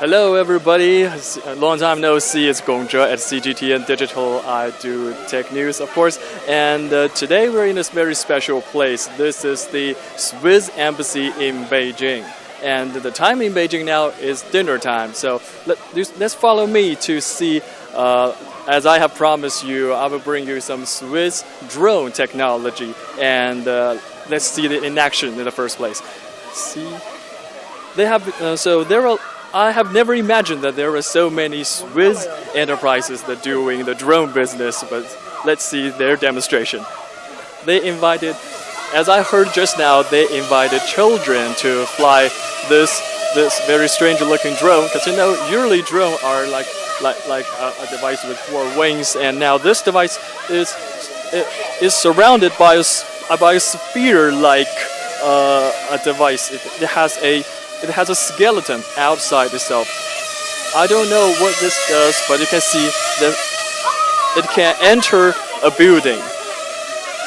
Hello, everybody. A long time no see. It's Gong at CGTN Digital. I do tech news, of course. And today we're in this very special place. This is the Swiss Embassy in Beijing. And the time in Beijing now is dinner time. So let's follow me to see, as I have promised you, I will bring you some Swiss drone technology. And let's see it in action in the first place. See, they have, I have never imagined that there were so many Swiss enterprises that doing the drone business, but let's see their demonstration. They invited, as I heard just now, they invited children to fly this very strange looking drone, because you know usually drones are like a device with 4 wings, and now this device is surrounded by a sphere like a device. It has a skeleton outside itself. I don't know what this does, but you can see that it can enter a building.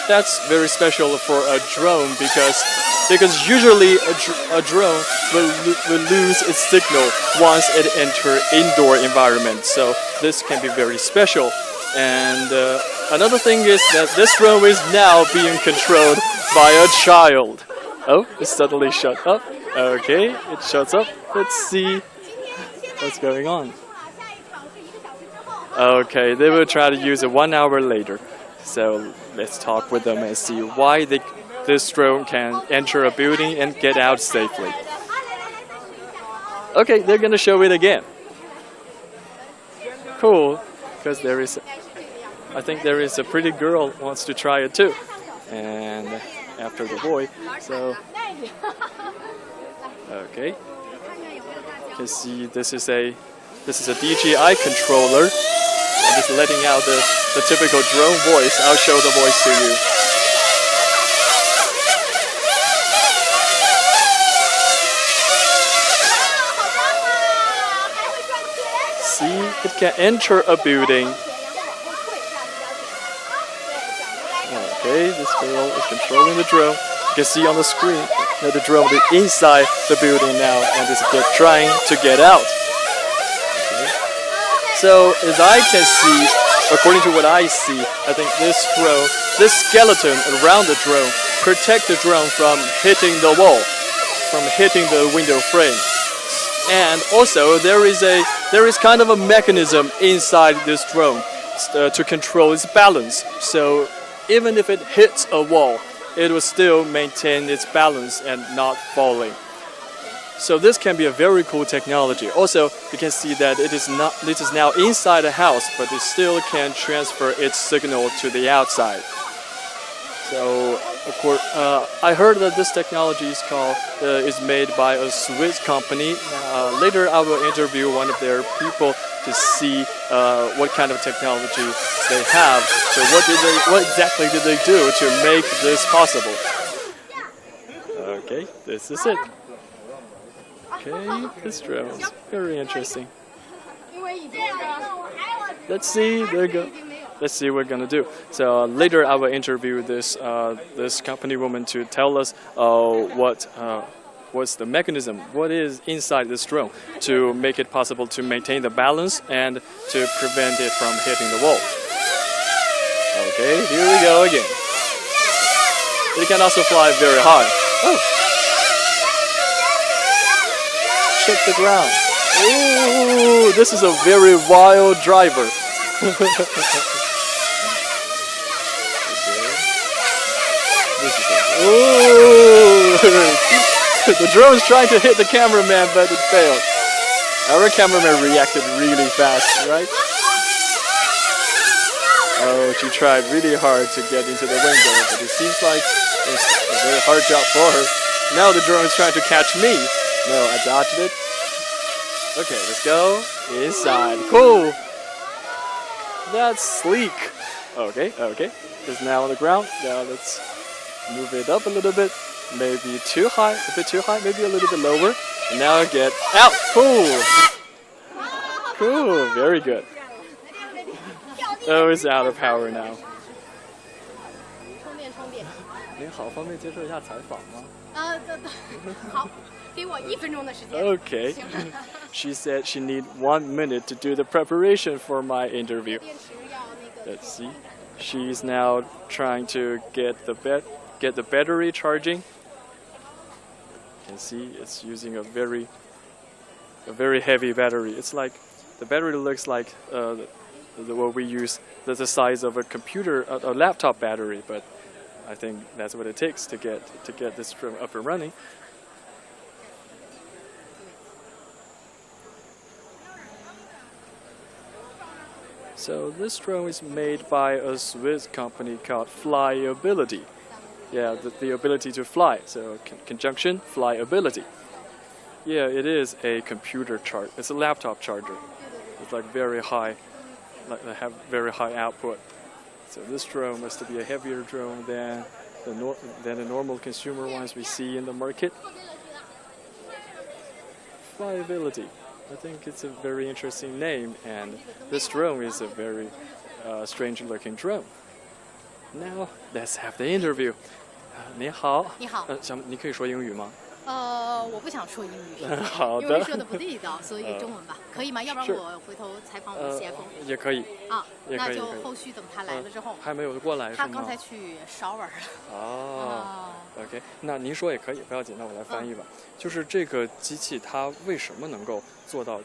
That's very special for a drone because usually a drone will lose its signal once it enters indoor environment. So this can be very special. And another thing is that this drone is now being controlled by a child. Oh, it suddenly shut up. Okay, it shuts up. Let's see what's going on. Okay, they will try to use it 1 hour later. So let's talk with them and see why this drone can enter a building and get out safely. Okay, they're gonna show it again. Cool, because I think there is a pretty girl who wants to try it too. And after the boy, so okay, you can see this is a DJI controller, and it's letting out the typical drone voice. I'll show the voice to you. See, it can enter a building. Okay, this girl is controlling the drone. You can see on the screen that the drone is inside the building now and is trying to get out. Okay. So as I can see, according to what I see, I think this skeleton around the drone protects the drone from hitting the wall, from hitting the window frame. And also there is kind of a mechanism inside this drone to control its balance. So even if it hits a wall, it will still maintain its balance and not falling. So this can be a very cool technology. Also, you can see that it is now inside a house, but it still can transfer its signal to the outside. So, of course, I heard that this technology is made by a Swiss company. Later, I will interview one of their people to see what kind of technology they have. So, what exactly did they do to make this possible? Okay, this is it. Okay, this drone is very interesting. Let's see. There you go. Let's see what we're gonna do. So later I will interview this company woman to tell us what's the mechanism, what is inside this drone to make it possible to maintain the balance and to prevent it from hitting the wall. Okay, here we go again. It can also fly very high. Oh! Check the ground. Ooh, this is a very wild driver. Ooh. The drone is trying to hit the cameraman, but it failed. Our cameraman reacted really fast, right? Oh, she tried really hard to get into the window, but it seems like it's a very hard job for her. Now the drone is trying to catch me. No, I dodged it. Okay, let's go inside. Cool. That's sleek. Okay. It's now on the ground. Now let's move it up a little bit. Maybe too high, a bit too high, maybe a little bit lower. And now get out. Cool, very good. Oh, it's out of power now. 您好，方便接受一下采访吗？好，给我1分钟的时间。Okay. She said she need 1 minute to do the preparation for my interview. Let's see. She's now trying to get the battery charging. You can see it's using a very heavy battery. It's like the battery looks like what we use, the size of a computer, a laptop battery, but I think that's what it takes to get this drone up and running. So this drone is made by a Swiss company called Flyability. Yeah, the ability to fly. So conjunction, flyability. Yeah, it is a computer charger. It's a laptop charger. It's like very high, like they have very high output. So this drone must be a heavier drone than the normal consumer ones we see in the market. Flyability. I think it's a very interesting name, and this drone is a very strange-looking drone. Now let's have the interview. 你好，你好，你可以说英语吗？我不想说英语，好的，因为说的不地道，所以中文吧，可以吗？要不然我回头采访我们 CFO。也可以。啊，那就后续等他来了之后。还没有过来是吗？他刚才去shower了。哦。OK， 那您说也可以，不要紧，那我来翻译吧。就是这个机器它为什么能够做到，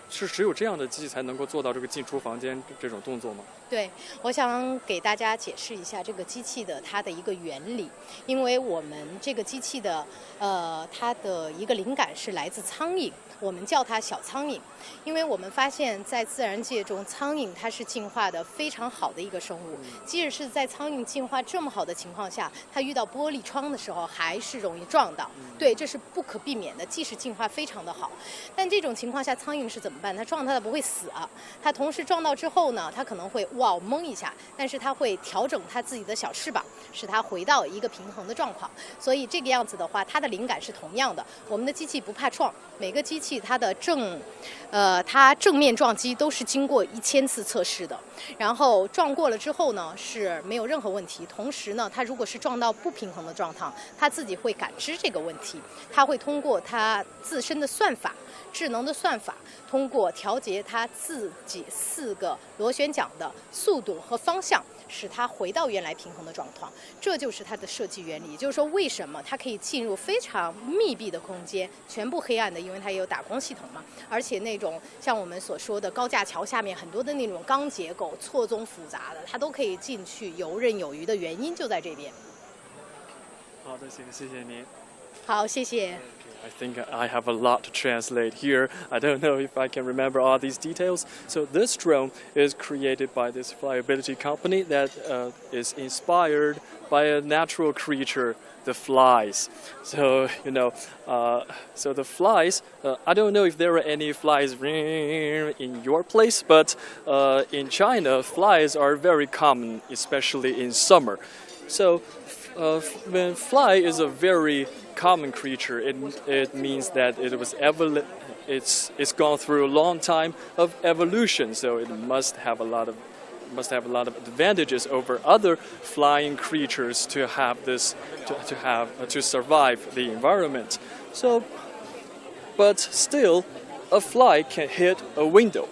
就是只有这样的机器才能够做到这个进出房间这种动作吗？对，我想给大家解释一下这个机器的它的一个原理，因为我们这个机器的它的一个灵感是来自苍蝇，我们叫它小苍蝇，因为我们发现在自然界中，苍蝇它是进化的非常好的一个生物，即使是在苍蝇进化这么好的情况下，它遇到玻璃窗的时候还是容易撞到，对，这是不可避免的，即使进化非常的好，但这种情况下苍蝇是怎么办？它撞它不会死啊，它同时撞到之后呢，它可能会懵一下，但是它会调整它自己的小翅膀，使它回到一个平衡的状况。所以这个样子的话，它的灵感是同样的。我们的机器不怕撞，每个机器它的它正面撞击都是经过1000次测试的，然后撞过了之后呢是没有任何问题。同时呢，它如果是撞到不平衡的状态，它自己会感知这个问题，它会通过它自身的算法。智能的算法通过调节它自己4个螺旋桨的速度和方向，使它回到原来平衡的状况。这就是它的设计原理。也就是说，为什么它可以进入非常密闭的空间，全部黑暗的，因为它也有打光系统嘛。而且那种像我们所说的高架桥下面很多的那种钢结构，错综复杂的，它都可以进去游刃有余的原因就在这边。好的，谢谢您。好，谢谢。I think I have a lot to translate here. I don't know if I can remember all these details. So this drone is created by this flyability company that is inspired by a natural creature, the flies. So, so the flies, I don't know if there are any flies in your place, but in China, flies are very common, especially in summer. So when fly is a very common creature, it means that it's gone through a long time of evolution, so it must have a lot of advantages over other flying creatures to have this to survive the environment. So, but still, a fly can hit a window.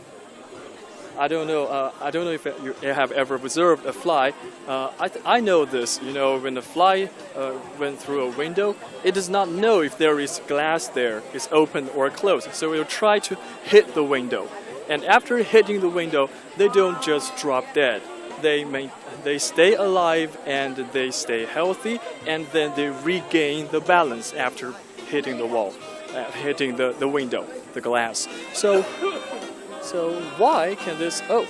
I don't know if you have ever observed a fly. I know this. When a fly went through a window, it does not know if there is glass there, is open or closed. So it will try to hit the window. And after hitting the window, they don't just drop dead. They stay alive and they stay healthy, and then they regain the balance after hitting the wall, hitting the window, the glass. So why can this? Oh,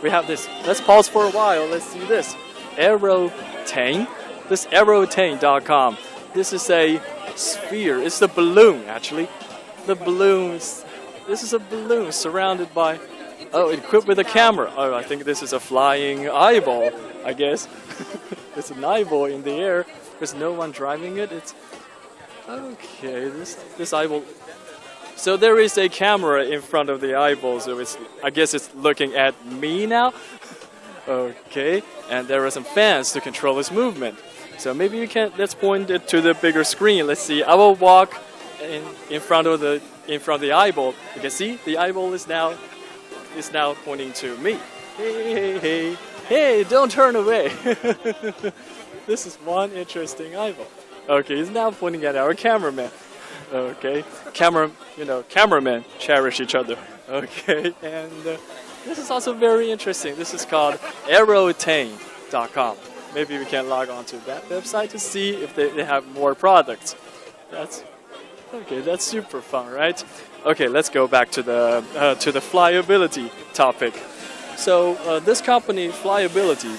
we have this. Let's pause for a while. Let's see this. Aerotane. This aerotane.com. This is a sphere. It's a balloon, actually. The balloons. This is a balloon surrounded by. Oh, equipped with a camera. Oh, I think this is a flying eyeball. I guess it's an eyeball in the air. There's no one driving it. It's okay. This eyeball. So there is a camera in front of the eyeball, so I guess it's looking at me now. Okay, and there are some fans to control its movement. So maybe let's point it to the bigger screen. Let's see, I will walk in front of the eyeball. You can see the eyeball is now pointing to me. Hey, don't turn away. This is one interesting eyeball. Okay, it's now pointing at our cameraman. Okay, cameramen cherish each other. Okay, and this is also very interesting. This is called aerotane.com. Maybe we can log on to that website to see if they have more products. That's super fun, right? Okay, let's go back to the flyability topic. So this company, Flyability,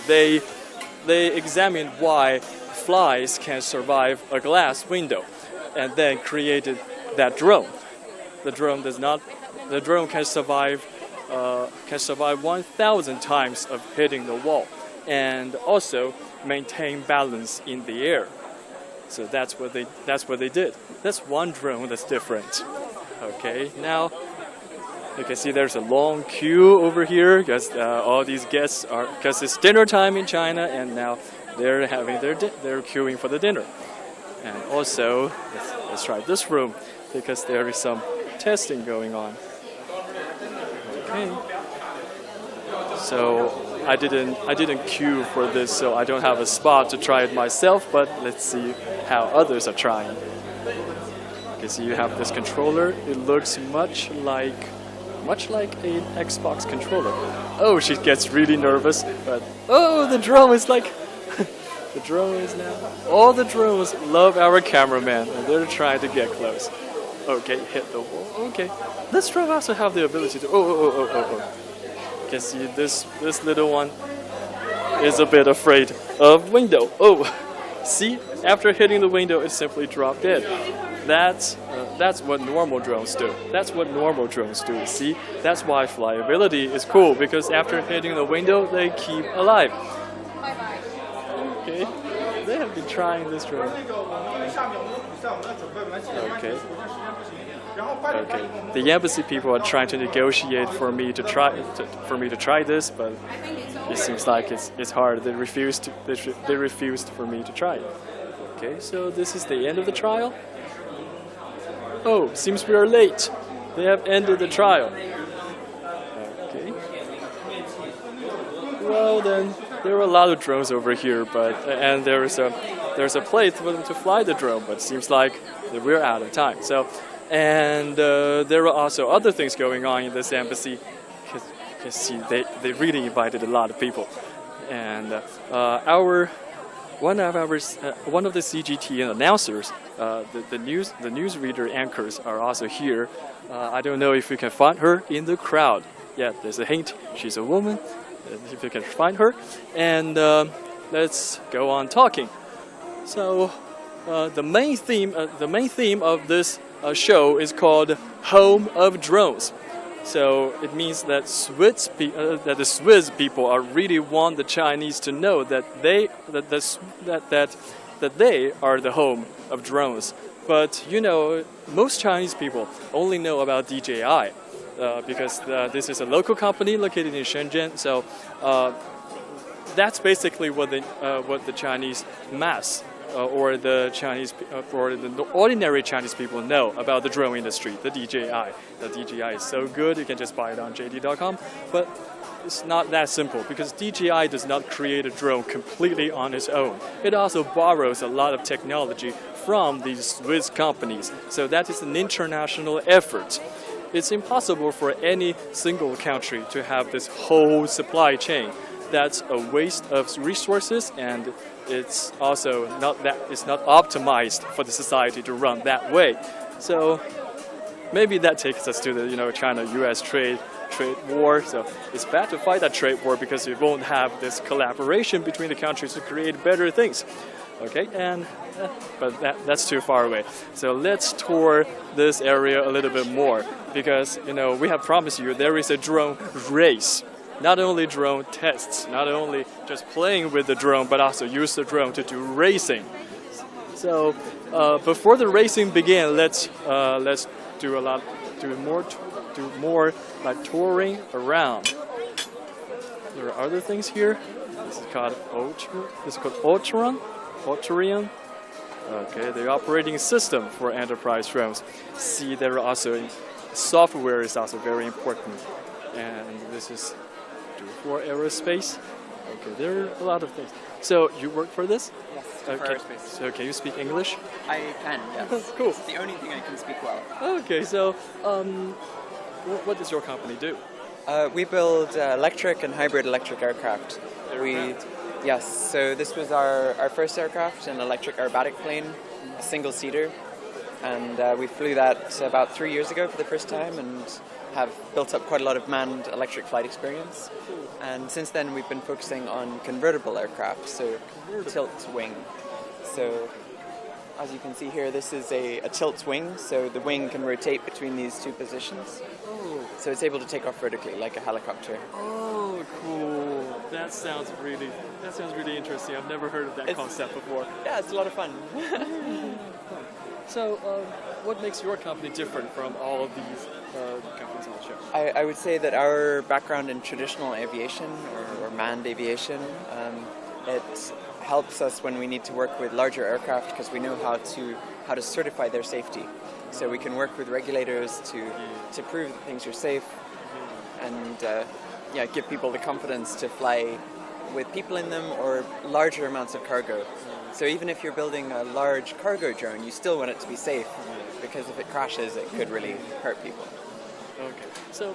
they examined why flies can survive a glass window, and then created that drone. The drone can survive 1,000 times of hitting the wall, and also maintain balance in the air. So that's what they did. That's one drone that's different. Okay, now you can see there's a long queue over here because all these guests because it's dinner time in China, and now they're queuing for the dinner. And also, let's try this room because there is some testing going on. Okay. So I didn't queue for this, so I don't have a spot to try it myself. But let's see how others are trying. Okay, so you have this controller. It looks much like an Xbox controller. Oh, she gets really nervous. But the drone is like. The drone is now. All the drones love our cameraman, and they're trying to get close. Okay, hit the wall. Okay, this drone also have the ability to. You can see this little one is a bit afraid of window. Oh, see, after hitting the window, it simply dropped dead. That's what normal drones do. See, that's why flyability is cool, because after hitting the window, they keep alive. Okay, they have been trying this drone. Okay. The embassy people are trying to negotiate for me to try this, but it seems like it's hard. They refused for me to try it. Okay, so this is the end of the trial. Oh, seems we are late. They have ended the trial. Okay. Well then, there are a lot of drones over here, and there's a place for them to fly the drone, but it seems like we're out of time. So, and there are also other things going on in this embassy. Because see, they really invited a lot of people, and one of the CGTN announcers, the newsreader anchors are also here. I don't know if we can find her in the crowd. Yeah, there's a hint. She's a woman. If you can find her, and let's go on talking. So the main theme of this show is called "Home of Drones." So it means that the Swiss people really want the Chinese to know that they are the home of drones. But most Chinese people only know about DJI. Because this is a local company located in Shenzhen, so that's basically what the Chinese mass or the ordinary Chinese people know about the drone industry, the DJI. The DJI is so good, you can just buy it on JD.com, but it's not that simple because DJI does not create a drone completely on its own. It also borrows a lot of technology from these Swiss companies, so that is an international effort. It's impossible for any single country to have this whole supply chain. That's a waste of resources, and it's also not optimized for the society to run that way. So maybe that takes us to the China-U.S. trade war. So it's bad to fight that trade war because you won't have this collaboration between the countries to create better things. Okay, but that's too far away. So let's tour this area a little bit more because we have promised you there is a drone race. Not only drone tests, not only just playing with the drone, but also use the drone to do racing. So before the racing begins, let's do more like touring around. There are other things here. This is called Ultron. Okay, the operating system for enterprise drones. See, there are also software is also very important, and this is for aerospace. Okay, there are a lot of things. So you work for this? Yes, Okay. for aerospace. So can you speak English? I can, yes. Cool. It's the only thing I can speak well. Okay, so what does your company do? We build electric and hybrid electric aircraft. Yes, so this was our first aircraft, an electric aerobatic plane, a single-seater. And we flew that about 3 years ago for the first time and have built up quite a lot of manned electric flight experience. And since then we've been focusing on convertible aircraft, so tilt wing. So as you can see here, this is a tilt wing, so the wing can rotate between these two positions. So it's able to take off vertically like a helicopter. Oh, cool! That sounds really interesting. I've never heard of that concept before. Yeah, it's a lot of fun. So, what makes your company different from all of these companies on the show? I would say that our background in traditional aviation or manned aviation, it helps us when we need to work with larger aircraft because we know how to certify their safety. So we can work with regulators to prove that things are safe and give people the confidence to fly with people in them or larger amounts of cargo. So even if you're building a large cargo drone, you still want it to be safe because if it crashes, it could really hurt people. Okay. So,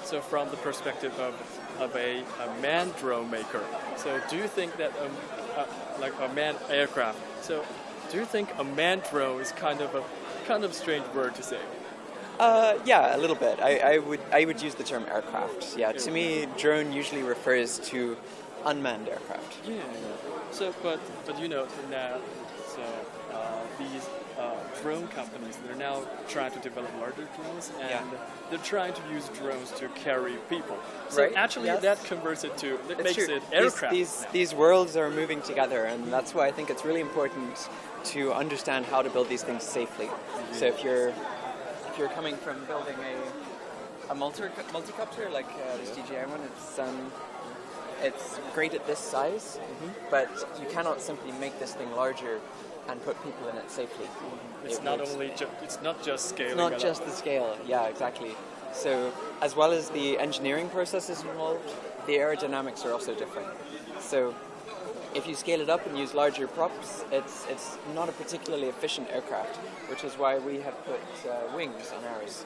so from the perspective of a manned drone maker, so do you think that like a manned aircraft? So, do you think a manned drone is kind of strange word to say? Yeah, a little bit. I would use the term aircraft. Yeah, to me, drone usually refers to unmanned aircraft. Yeah. So, but you know now, so these drone companies, they're now trying to develop larger drones, and they're trying to use drones to carry people. So Right, actually, yes. that converts it to It's makes true. it aircraft. These worlds are moving together, and that's why I think it's really important to understand how to build these things safely. So if you're coming from building a multicopter like this DJI one, it's great at this size, but you cannot simply make this thing larger and put people in it safely. It's not just scaling. It's not just the scale. Yeah, exactly. So as well as the engineering processes involved, the aerodynamics are also different. So if you scale it up and use larger props, it's not a particularly efficient aircraft, which is why we have put wings on ours.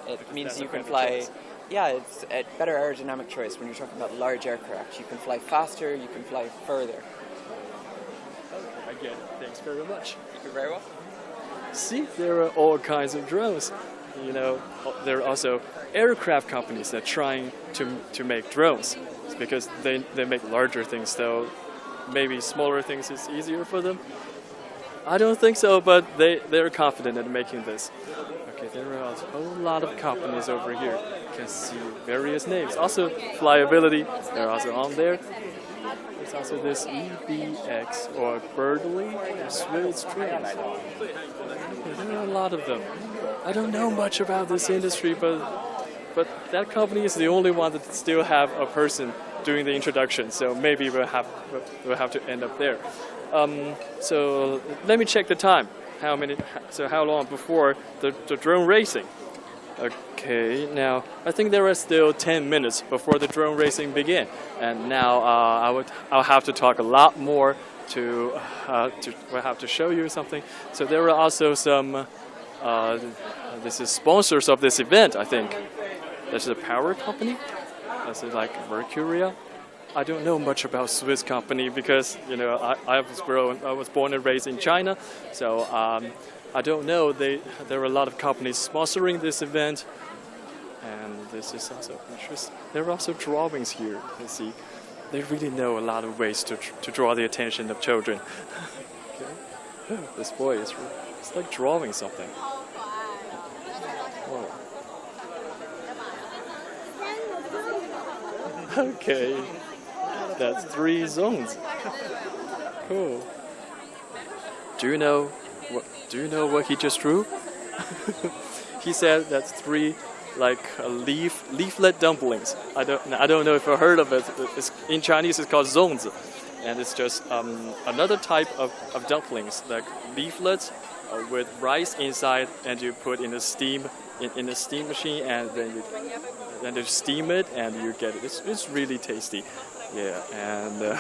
It means you can fly. Choice. Yeah, it's a better aerodynamic choice when you're talking about large aircraft. You can fly faster, you can fly further. Okay, I get it. Thanks very much. You're very well. See, there are all kinds of drones. You know, there are also aircraft companies that are trying to make drones. It's because they make larger things, so maybe smaller things is easier for them. I don't think so, but they're confident in making this. Okay, there are a whole lot of companies over here. You can see various names. Also, flyability, they're also on there. There's also this EBX or Birdly or Swiss Trains. There are a lot of them. I don't know much about this industry, but that company is the only one that still have a person doing the introduction. So maybe we'll have to end up there. So let me check the time. How long before the drone racing? Okay, now I think there are still 10 minutes before the drone racing begin, and now I'll have to talk a lot more we'll have to show you something. So there are also some this is sponsors of this event. I think this is a power company. This is like Mercuria. I don't know much about Swiss company because I was born and raised in China, so I don't know. There are a lot of companies sponsoring this event, and this is also interesting. There are also drawings here. You see, they really know a lot of ways to draw the attention of children. Okay. This boy it's like drawing something. Whoa. Okay. That's 3 zones. Cool. Do you know what he just drew? He said that's 3 leaflet dumplings. I don't know if you heard of it. In Chinese it's called zonzi. and it's just another type of dumplings, like leaflets with rice inside, and you put in a steam machine, and then you steam it, and you get it. It's really tasty, yeah. And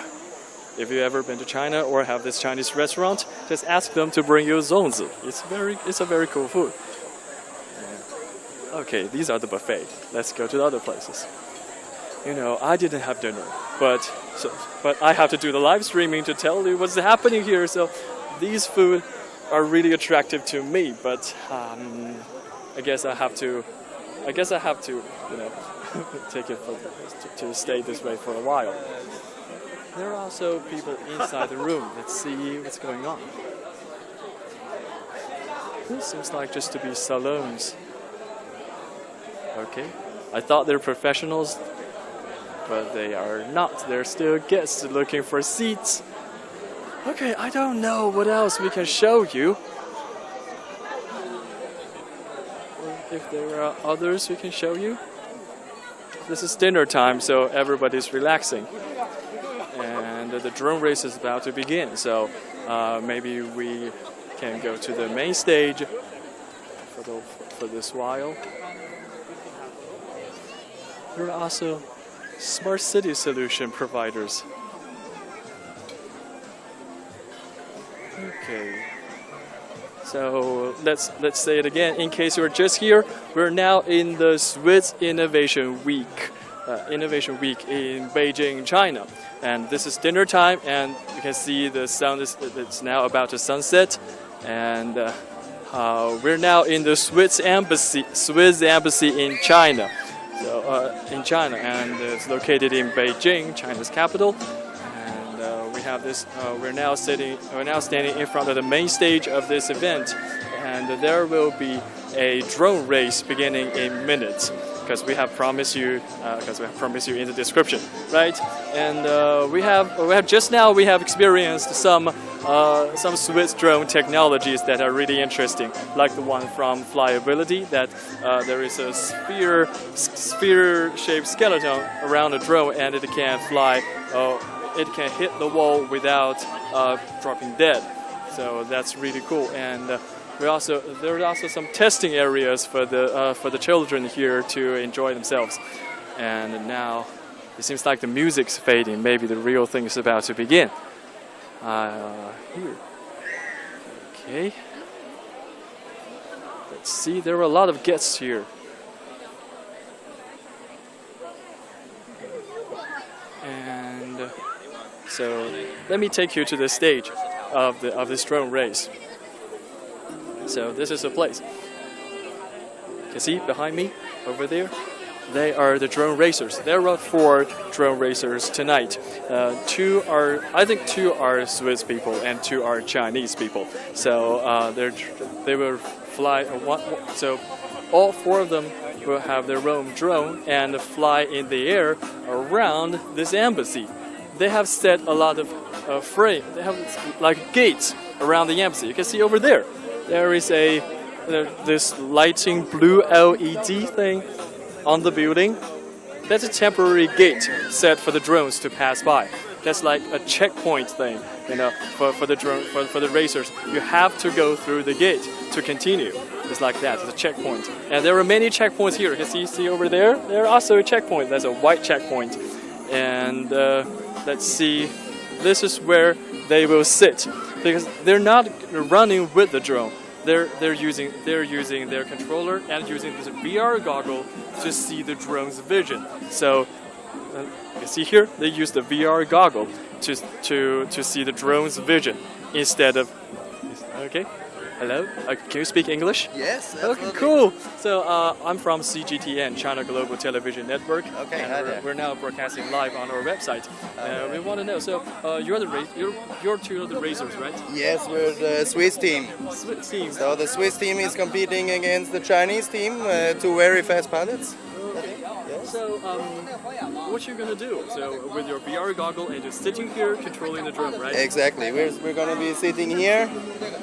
if you've ever been to China or have this Chinese restaurant, just ask them to bring you zongzi. It's a very cool food. Yeah. Okay, these are the buffet. Let's go to the other places. You know, I didn't have dinner, but I have to do the live streaming to tell you what's happening here. So these food are really attractive to me, but I guess I have to, you know, take it to stay this way for a while. There are also people inside the room. Let's see what's going on. This seems like just to be salons. Okay, I thought they're professionals, but they are not. They're still guests looking for seats. Okay, I don't know what else we can show you. If there are others we can show you. This is dinner time, so everybody's relaxing. And the drone race is about to begin, so maybe we can go to the main stage for this while. There are also smart city solution providers. Okay. So let's say it again. In case you're just here, we're now in the Swiss Innovation Week. Innovation Week in Beijing, China, and this is dinner time, and you can see the sun it's now about to sunset, and we're now in the Swiss embassy in China. So in China, and it's located in Beijing, China's capital. And we have this. We're now standing in front of the main stage of this event, and there will be a drone race beginning in minutes. Because we have promised you in the description, right? And we have just now experienced some Swiss drone technologies that are really interesting, like the one from Flyability. That there is a sphere-shaped skeleton around the drone, and it can fly. It can hit the wall without dropping dead. So that's really cool. And there are also some testing areas for the children here to enjoy themselves. And now it seems like the music's fading. Maybe the real thing is about to begin. Here. Okay. Let's see. There are a lot of guests here. And so let me take you to the stage of this drone race. So this is a place. You can see behind me, over there, they are the drone racers. There are 4 drone racers tonight. Two are Swiss people and 2 are Chinese people. So they will fly. So all 4 of them will have their own drone and fly in the air around this embassy. They have set a lot of frame. They have like gates around the embassy. You can see over there. There is this lighting blue LED thing on the building. That's a temporary gate set for the drones to pass by. That's like a checkpoint thing, you know, for the racers. You have to go through the gate to continue. It's like that. It's a checkpoint, and there are many checkpoints here. You can see over there. There are also a checkpoint. There's a white checkpoint, and let's see. This is where they will sit, because they're not running with the drone. They're using their controller and using this VR goggle to see the drone's vision. So you see here, they use the VR goggle to see the drone's vision instead of. Okay. Hello. Can you speak English? Yes. Absolutely. Okay. Cool. So I'm from CGTN, China Global Television Network. Okay. And we're now broadcasting live on our website. We want to know. So you're 2 of the racers, right? Yes, we're the Swiss team. Swiss team. So the Swiss team is competing against the Chinese team, 2 very fast pilots. Okay. So what you're gonna do? So with your VR goggle and just sitting here controlling the drone, right? Exactly. We're gonna be sitting here.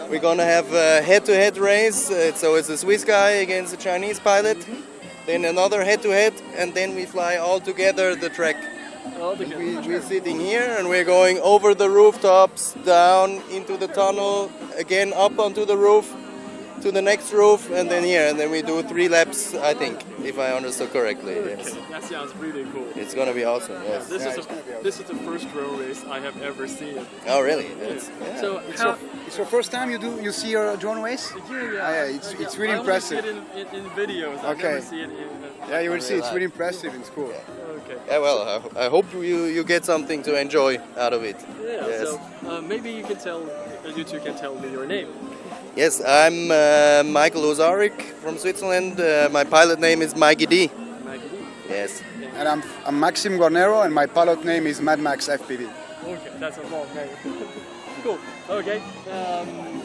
We're gonna have a head-to-head race. So it's a Swiss guy against a Chinese pilot. Then another head-to-head, and then we fly all together the track. Oh, the We're sitting here and we're going over the rooftops, down into the tunnel, again up onto the roof, to the next roof, and then here. And then we do 3 laps, I think, if I understood correctly. Yes. Okay, that sounds really cool. It's gonna be awesome, yes. This is the first drone race I have ever seen. Oh, really? That's, yeah. So It's your first time you see your drone race? yeah, it's really I impressive. only see it in videos. I Okay. never see it in. Yeah, you will see. It's really impressive in school. Okay. Yeah, well, I hope you get something to enjoy out of it. Yeah. Yes. So maybe you two can tell me your name. Yes, I'm Michael Ozarik from Switzerland. My pilot name is Mikey D. Maggie. Yes. And I'm Maxim Guarnero, and my pilot name is Mad Max FPV. Okay, that's a long name. Cool. Okay.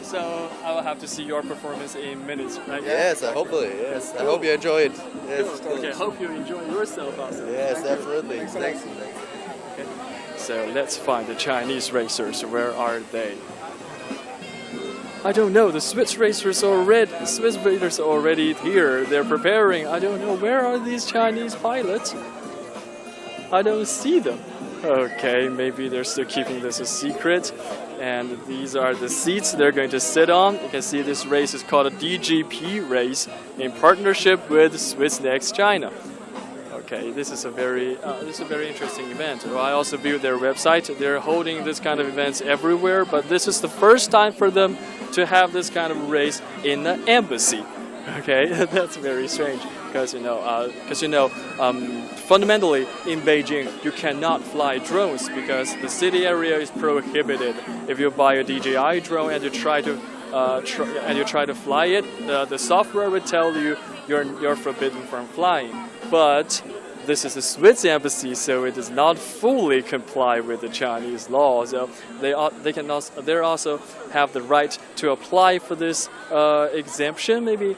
So I will have to see your performance in minutes, right? Yes, hopefully. Yes, I hope you enjoy it. Yes. Okay. Hope you enjoy yourself also. Yes, absolutely. Thanks. So let's find the Chinese racers. Where are they? I don't know. The Swiss racers are already here. They're preparing. I don't know. Where are these Chinese pilots? I don't see them. Okay, maybe they're still keeping this a secret. And these are the seats they're going to sit on. You can see this race is called a DGP race in partnership with Swiss Next China. Okay, this is a very interesting event. I also viewed their website. They're holding this kind of events everywhere, but this is the first time for them to have this kind of race in the embassy. Okay, that's very strange because fundamentally in Beijing you cannot fly drones because the city area is prohibited. If you buy a DJI drone and you try to fly it, the software will tell you you're forbidden from flying. But this is a Swiss embassy, so it does not fully comply with the Chinese law. So they also have the right to apply for this exemption. Maybe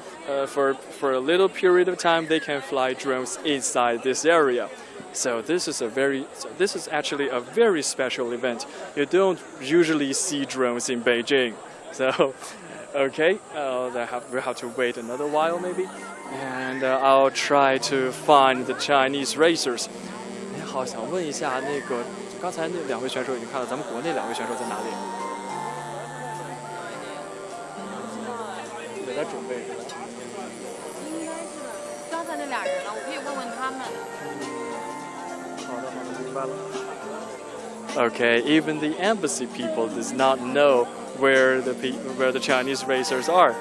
for a little period of time, they can fly drones inside this area. So this is actually a very special event. You don't usually see drones in Beijing. So. Okay, we'll have to wait another while maybe, and I'll try to find the Chinese racers. 好，想问一下，那个刚才那2位选手已经看了，咱们国内2位选手在哪里？也在准备。应该是刚才那俩人了，我可以问问他们。好的，明白了。Okay, even the embassy people does not know where the Chinese racers are.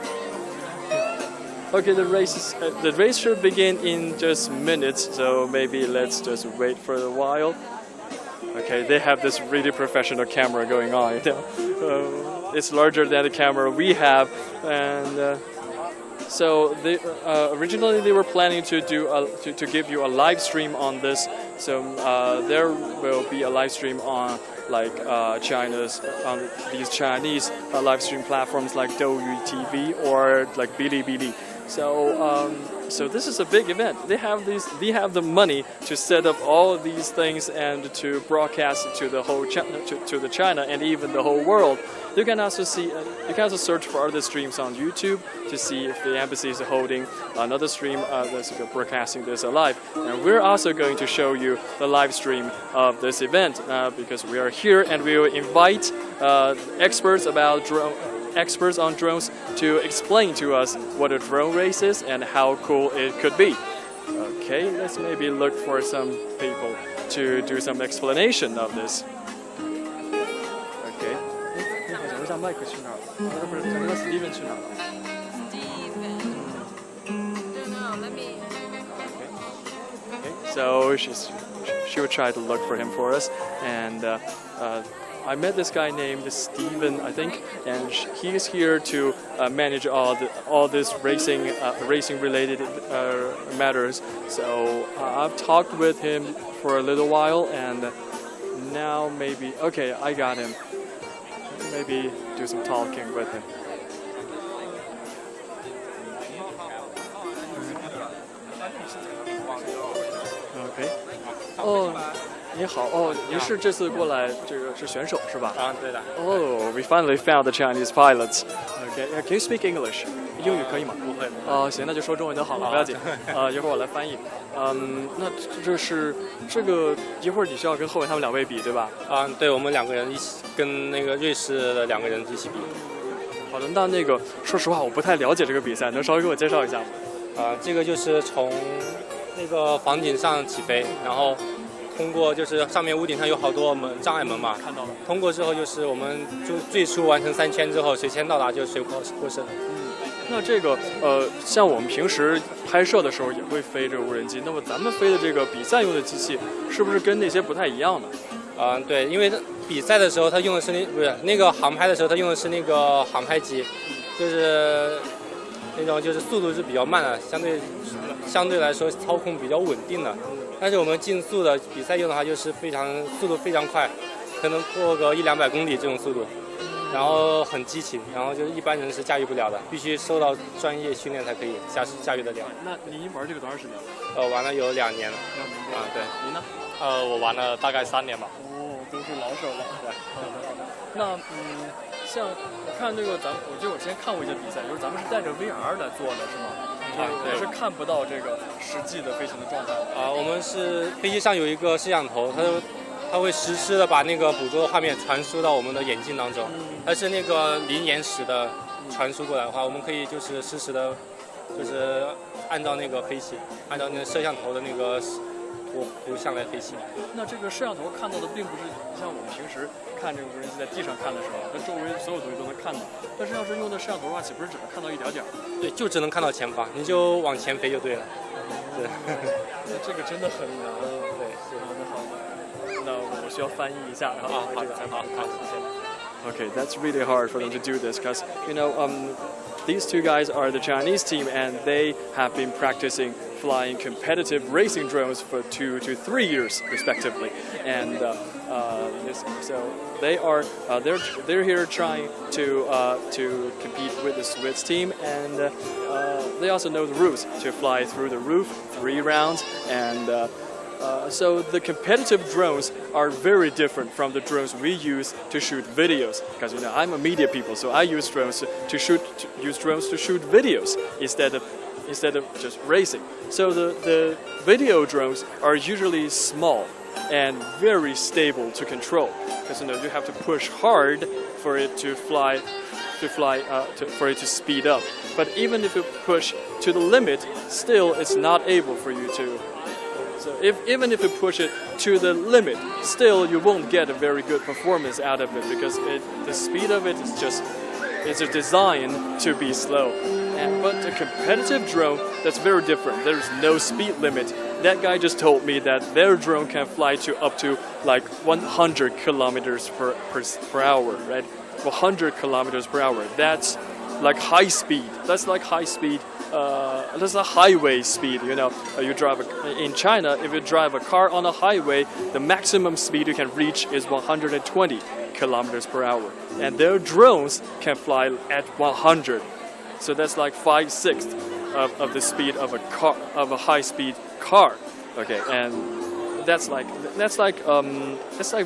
Okay, the race should begin in just minutes, so maybe let's just wait for a while. Okay, they have this really professional camera going on. It's larger than the camera we have, and so they originally they were planning to to give you a live stream on this. So there will be a live stream on these Chinese live stream platforms like Douyu TV or like Bilibili. So this is a big event. They have the money to set up all of these things and to broadcast to the whole to the China and even the whole world. You can also search for other streams on YouTube to see if the embassy is holding another stream that's broadcasting this live. And we're also going to show you the live stream of this event because we are here and we will invite experts on drones to explain to us what a drone race is and how cool it could be. Okay, let's maybe look for some people to do some explanation of this. Okay. 我想问一下麦克去哪儿了？不是，想问Steven去哪儿了？ Steven. Don't know. Let me. Okay. So she would try to look for him for us, and I met this guy named Steven, I think, and he is here to manage all this racing related matters. So I've talked with him for a little while, and now maybe okay, I got him. Maybe do some talking with him. Okay. Oh, 你好，哦，您是这次过来这个是选手是吧？啊，对的。Oh, we finally found the Chinese pilots. Okay, can you speak English? 英语可以吗？不会。行，那就说中文就好了，不要紧。一会儿我来翻译。那这是这个一会儿你需要跟后面他们2位比，对吧？啊，对，我们2个人一起跟那个瑞士的2个人一起比。好的，那个说实话我不太了解这个比赛，能稍微给我介绍一下吗？这个就是从那个房顶上起飞，然后通过就是上面屋顶上有好多障碍门嘛，看到了。通过之后就是我们就最初完成3圈之后，谁先到达就谁获胜。那这个像我们平时拍摄的时候也会飞这个无人机，那么咱们飞的这个比赛用的机器是不是跟那些不太一样呢？对，因为比赛的时候他用的是不是那个航拍的时候他用的是那个航拍机，就是那种就是速度是比较慢的，相对来说操控比较稳定的。但是我们竞速的比赛用的话就是速度非常快，可能过个100-200公里这种速度。然后很激情，然后就是一般人是驾驭不了的，必须受到专业训练才可以驾驭得了。那您玩这个多长时间了？玩了有2年了。对。您呢？我玩了大概3年吧。哦，都是老手了。对。好的。那像我看这个我记得我之前看过一些比赛，就是咱们是带着 VR 来做的，是吗？对。是看不到这个实际的飞行的状态。我们是飞机上有一个摄像头，它会实时的把那个捕捉的画面传输到我们的眼镜当中，但是那个零延时的传输过来的话，我们可以就是实时的，就是按照那个飞行，按照那个摄像头的那个图像来飞行。那这个摄像头看到的并不是像我们平时看这个无人机在地上看的时候，它周围所有东西都能看到。但是要是用的摄像头的话，岂不是只能看到一点点？对，就只能看到前方，你就往前飞就对了。对。那这个真的很难。对，是。好的。那我需要翻译一下，然后好，谢谢。Okay, that's really hard for them to do this because, these 2 guys are the Chinese team and they have been practicing flying competitive racing drones for 2 to 3 years respectively. And so they're here trying to compete with the Swiss team, and they also know the rules to fly through the roof 3 rounds, and so the competitive drones are very different from the drones we use to shoot videos. Because I'm a media people, so I use drones to shoot videos instead of just racing. So the video drones are usually small and very stable to control. Because you have to push hard for it to fly, for it to speed up. But even if you push to the limit, still it's not able for you to. So even if you push it to the limit, still you won't get a very good performance out of it because the speed of it is it's designed to be slow. But a competitive drone, that's very different. There's no speed limit. That guy just told me that their drone can fly to up to like 100 kilometers per hour, right? 100 kilometers per hour. That's like high speed. That's like high speed. That's a highway speed. You drive in China. If you drive a car on a highway, the maximum speed you can reach is 120 kilometers per hour, and their drones can fly at 100. So that's like 5/6 of the speed of a high-speed car. Okay, and that's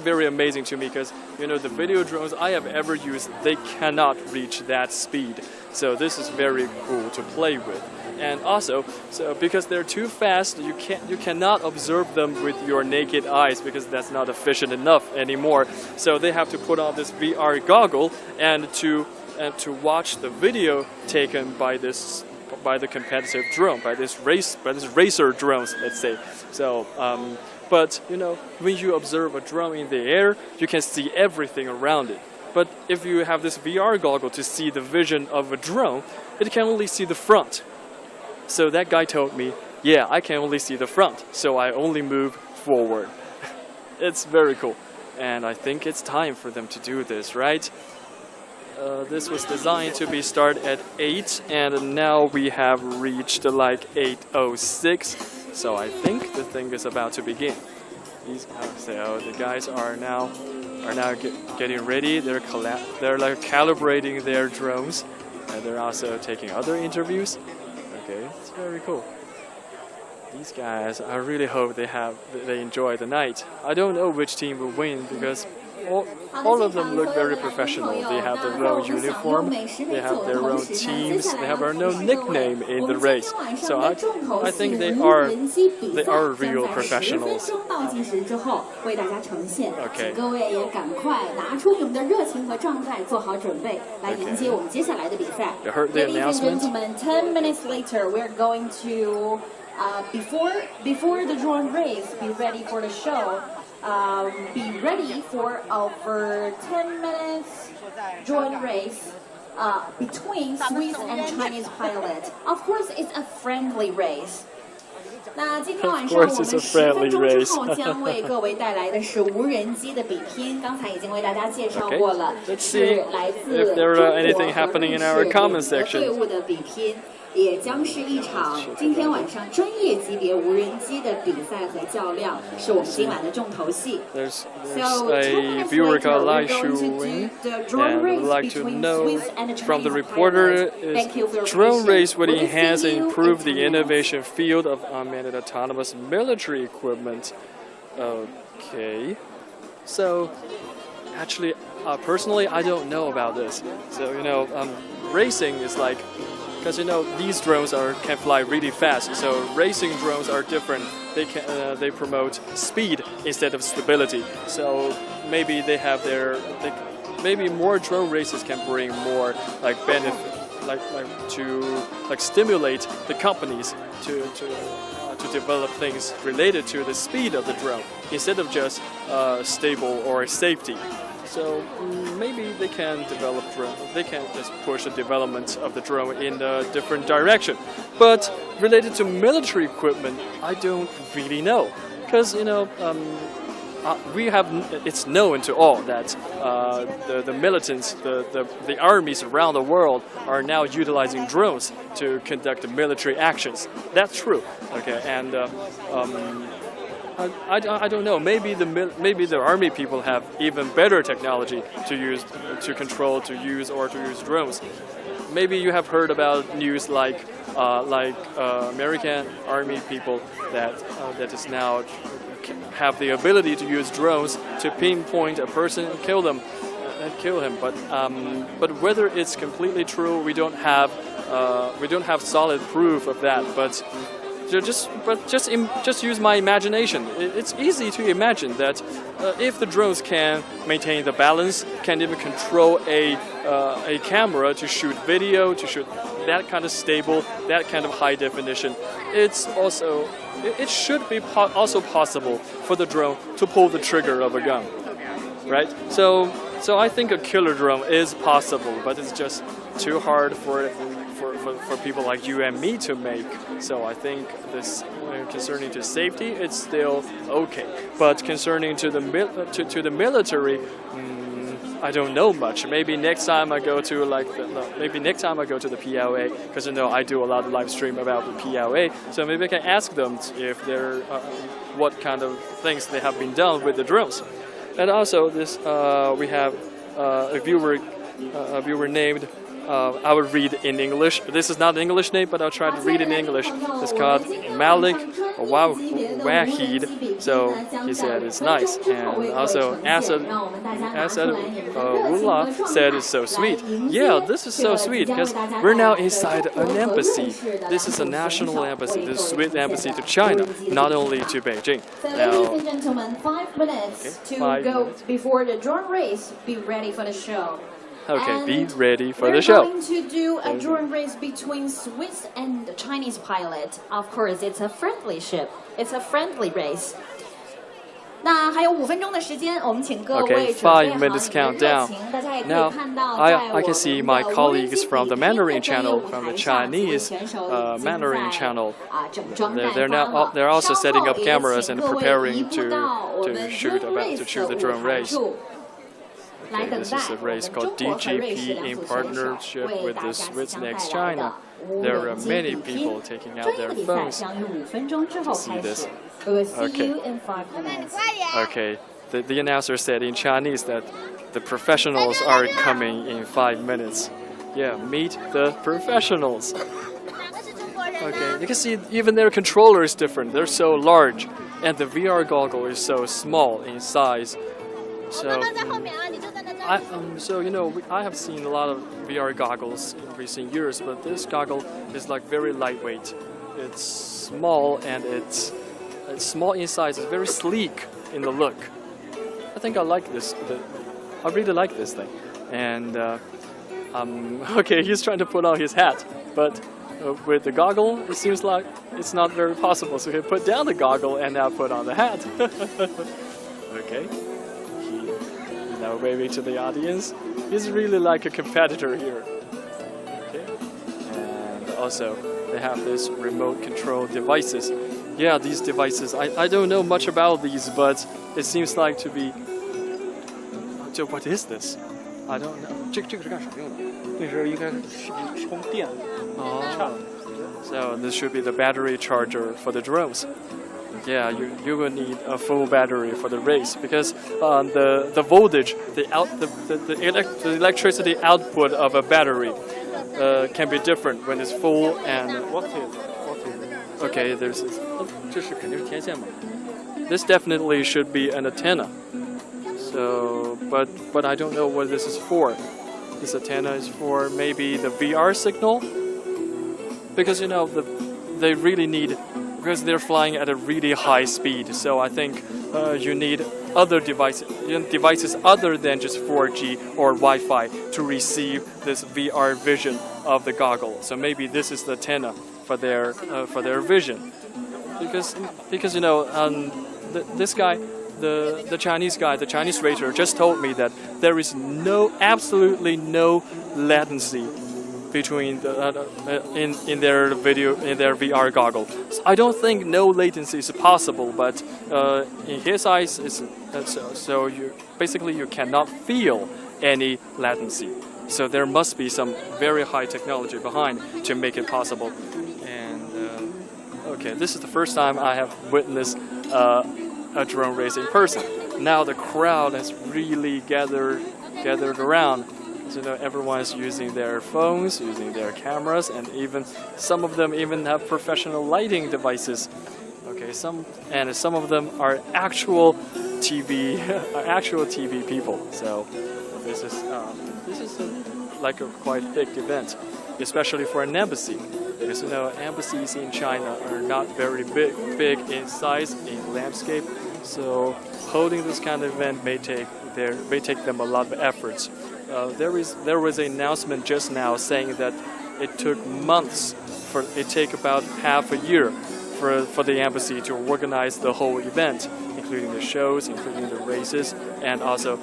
very amazing to me because the video drones I have ever used, they cannot reach that speed. So this is very cool to play with. And also, so because they're too fast, you cannot observe them with your naked eyes because that's not efficient enough anymore. So they have to put on this VR goggle and to watch the video taken by the competitive drone, by this racer drones, let's say. So, but when you observe a drone in the air, you can see everything around it. But if you have this VR goggle to see the vision of a drone, it can only see the front. So that guy told me, yeah, I can only see the front, so I only move forward. It's very cool. And I think it's time for them to do this, right? This was designed to be started at 8, and now we have reached like 8:06. So I think the thing is about to begin. So the guys are now getting ready. They're like calibrating their drones, and they're also taking other interviews. Okay, it's very cool. these guys, I really hope they enjoy the night. I don't know which team will win because all of them look very professional. They have their own uniform, they have their own teams, they have their own nickname in the race. So I think they are real professionals. Okay. You heard the announcement? Ladies and gentlemen, 10 minutes later, we're going to, before the drone race, be ready for the show. Be ready for our 10 minutes drone race between Swiss and Chinese pilot. Of course, it's a friendly race. 那今天晚上我们10分钟之后将为各位带来的是无人机的比拼，刚才已经为大家介绍过了，是来自中国和瑞士队伍的比拼。也将是一场今天晚上专业级别无人机的比赛和较量，是我们今晚的重头戏。There's a viewer called Lai Shu-wing, and I'd like to know from the reporter is drone race would enhance and improve the innovation field of unmanned autonomous military equipment. Okay, so actually, personally, I don't know about this. So racing is like. Because these drones can fly really fast, so racing drones are different. They promote speed instead of stability. So maybe maybe more drone races can bring more benefit, to stimulate the companies to develop things related to the speed of the drone instead of just stable or safety. So maybe they can develop drone. They can just push the development of the drone in a different direction. But related to military equipment, I don't really know, because it's known to all that the militants, the armies around the world are now utilizing drones to conduct military actions. That's true. Okay, and. I don't know. Maybe the army people have even better technology to use drones. Maybe you have heard about news like American army people that is now have the ability to use drones to pinpoint a person and kill him. But whether it's completely true, we don't have solid proof of that. But just use my imagination. It's easy to imagine that if the drones can maintain the balance, can even control a camera to shoot video, to shoot that kind of stable, that kind of high definition, it should be also possible for the drone to pull the trigger of a gun, right? So I think a killer drone is possible, but it's just too hard for people like you and me to make. So I think this concerning to safety, it's still okay. But concerning to the military, I don't know much. Maybe next time I go to the PLA, because I do a lot of live stream about the PLA. So maybe I can ask them if they're what kind of things they have been done with the drones. And also this we have a viewer named. I will read in English. This is not an English name, but I'll try to read in English. It's called Malik Wahid. So he said it's nice. And also Asad Ullah said it's so sweet. Yeah, this is so sweet because we're now inside an embassy. This is a national embassy, the Swiss embassy to China, not only to Beijing. So ladies and gentlemen, 5 minutes to go before the drone race. Be ready for the show. Okay, be ready for the show. We're going to do a drone race between Swiss and the Chinese pilot. Of course, it's a friendly race. 那还有5分钟的时间，我们请各位准备好你的热情。大家也可以看到，在我们的无人机比赛这里舞台上，几位选手已经在整装待发了。 They're also setting up 稍后 cameras 也 and 请各位 preparing 移步 to 到我们 shoot the drone race. 来等 This 待 is a 我们 race 中 called 国和瑞士 DGP 两 in 组选手 partnership 为 with 大 the 家即 Swiss 将 Next 带来 China. 的无 There 人 are 机 many 比拼。 people taking 专 out 业 their 的比赛 phones 将于5分钟之后 to see 开 this. 始。We will see Okay. you in 5 minutes. Okay, the announcer said in Chinese that the professionals are coming in 5 minutes. Yeah, meet the professionals. 哪个是中国人？ Okay, you can see even their controller is different. They're so large, and the VR goggle is so small in size. So, I have seen a lot of VR goggles in recent years, but this goggle is like very lightweight. It's small and it's small in size. It's very sleek in the look. I think I like this. I really like this thing. And okay, he's trying to put on his hat, but with the goggle, it seems like it's not very possible. So he put down the goggle and now put on the hat. Okay. Now waving to the audience. He's really like a competitor here. Okay. And also, they have this remote control devices. Yeah, these devices, I don't know much about these, but it seems like to be... So what is this? I don't know. 这个是干什么用的？那时候应该是充电。Oh. So this should be the battery charger for the drones. Yeah, you will need a full battery for the race because the voltage, the electricity output of a battery can be different when it's full and. Okay, there's. 这是肯定是天线嘛。This definitely should be an antenna. So, but I don't know what this is for. This antenna is for maybe the VR signal, because they really need, because they're flying at a really high speed. So I think you need other devices other than just 4G or Wi-Fi to receive this VR vision of the goggle. So maybe this is the antenna for their vision, because this guy. The Chinese guy, the Chinese racer, just told me that there is absolutely no latency between in their VR goggle. So I don't think no latency is possible, but in his eyes, so you cannot feel any latency. So there must be some very high technology behind to make it possible. And okay, this is the first time I have witnessed a drone race in person. Now the crowd has really gathered around. So everyone is using their phones, using their cameras, and even some of them even have professional lighting devices. Okay, some of them are actual TV people. So this is like a quite big event, especially for an embassy. Because embassies in China are not very big in size, in landscape. So holding this kind of event may take them a lot of efforts. There was an announcement just now saying that it took months it take about half a year for the embassy to organize the whole event, including the shows, including the races, and also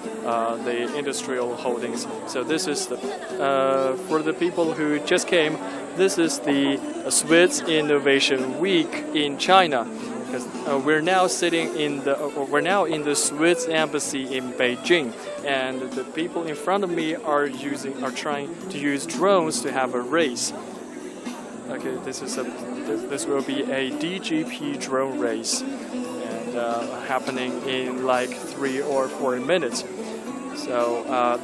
the industrial holdings. So this is for the people who just came. This is the Swiss Innovation Week in China. Because we're now in the Swiss embassy in Beijing, and the people in front of me are trying to use drones to have a race. Okay, this will be a DGP drone race, and happening in like 3 or 4 minutes. So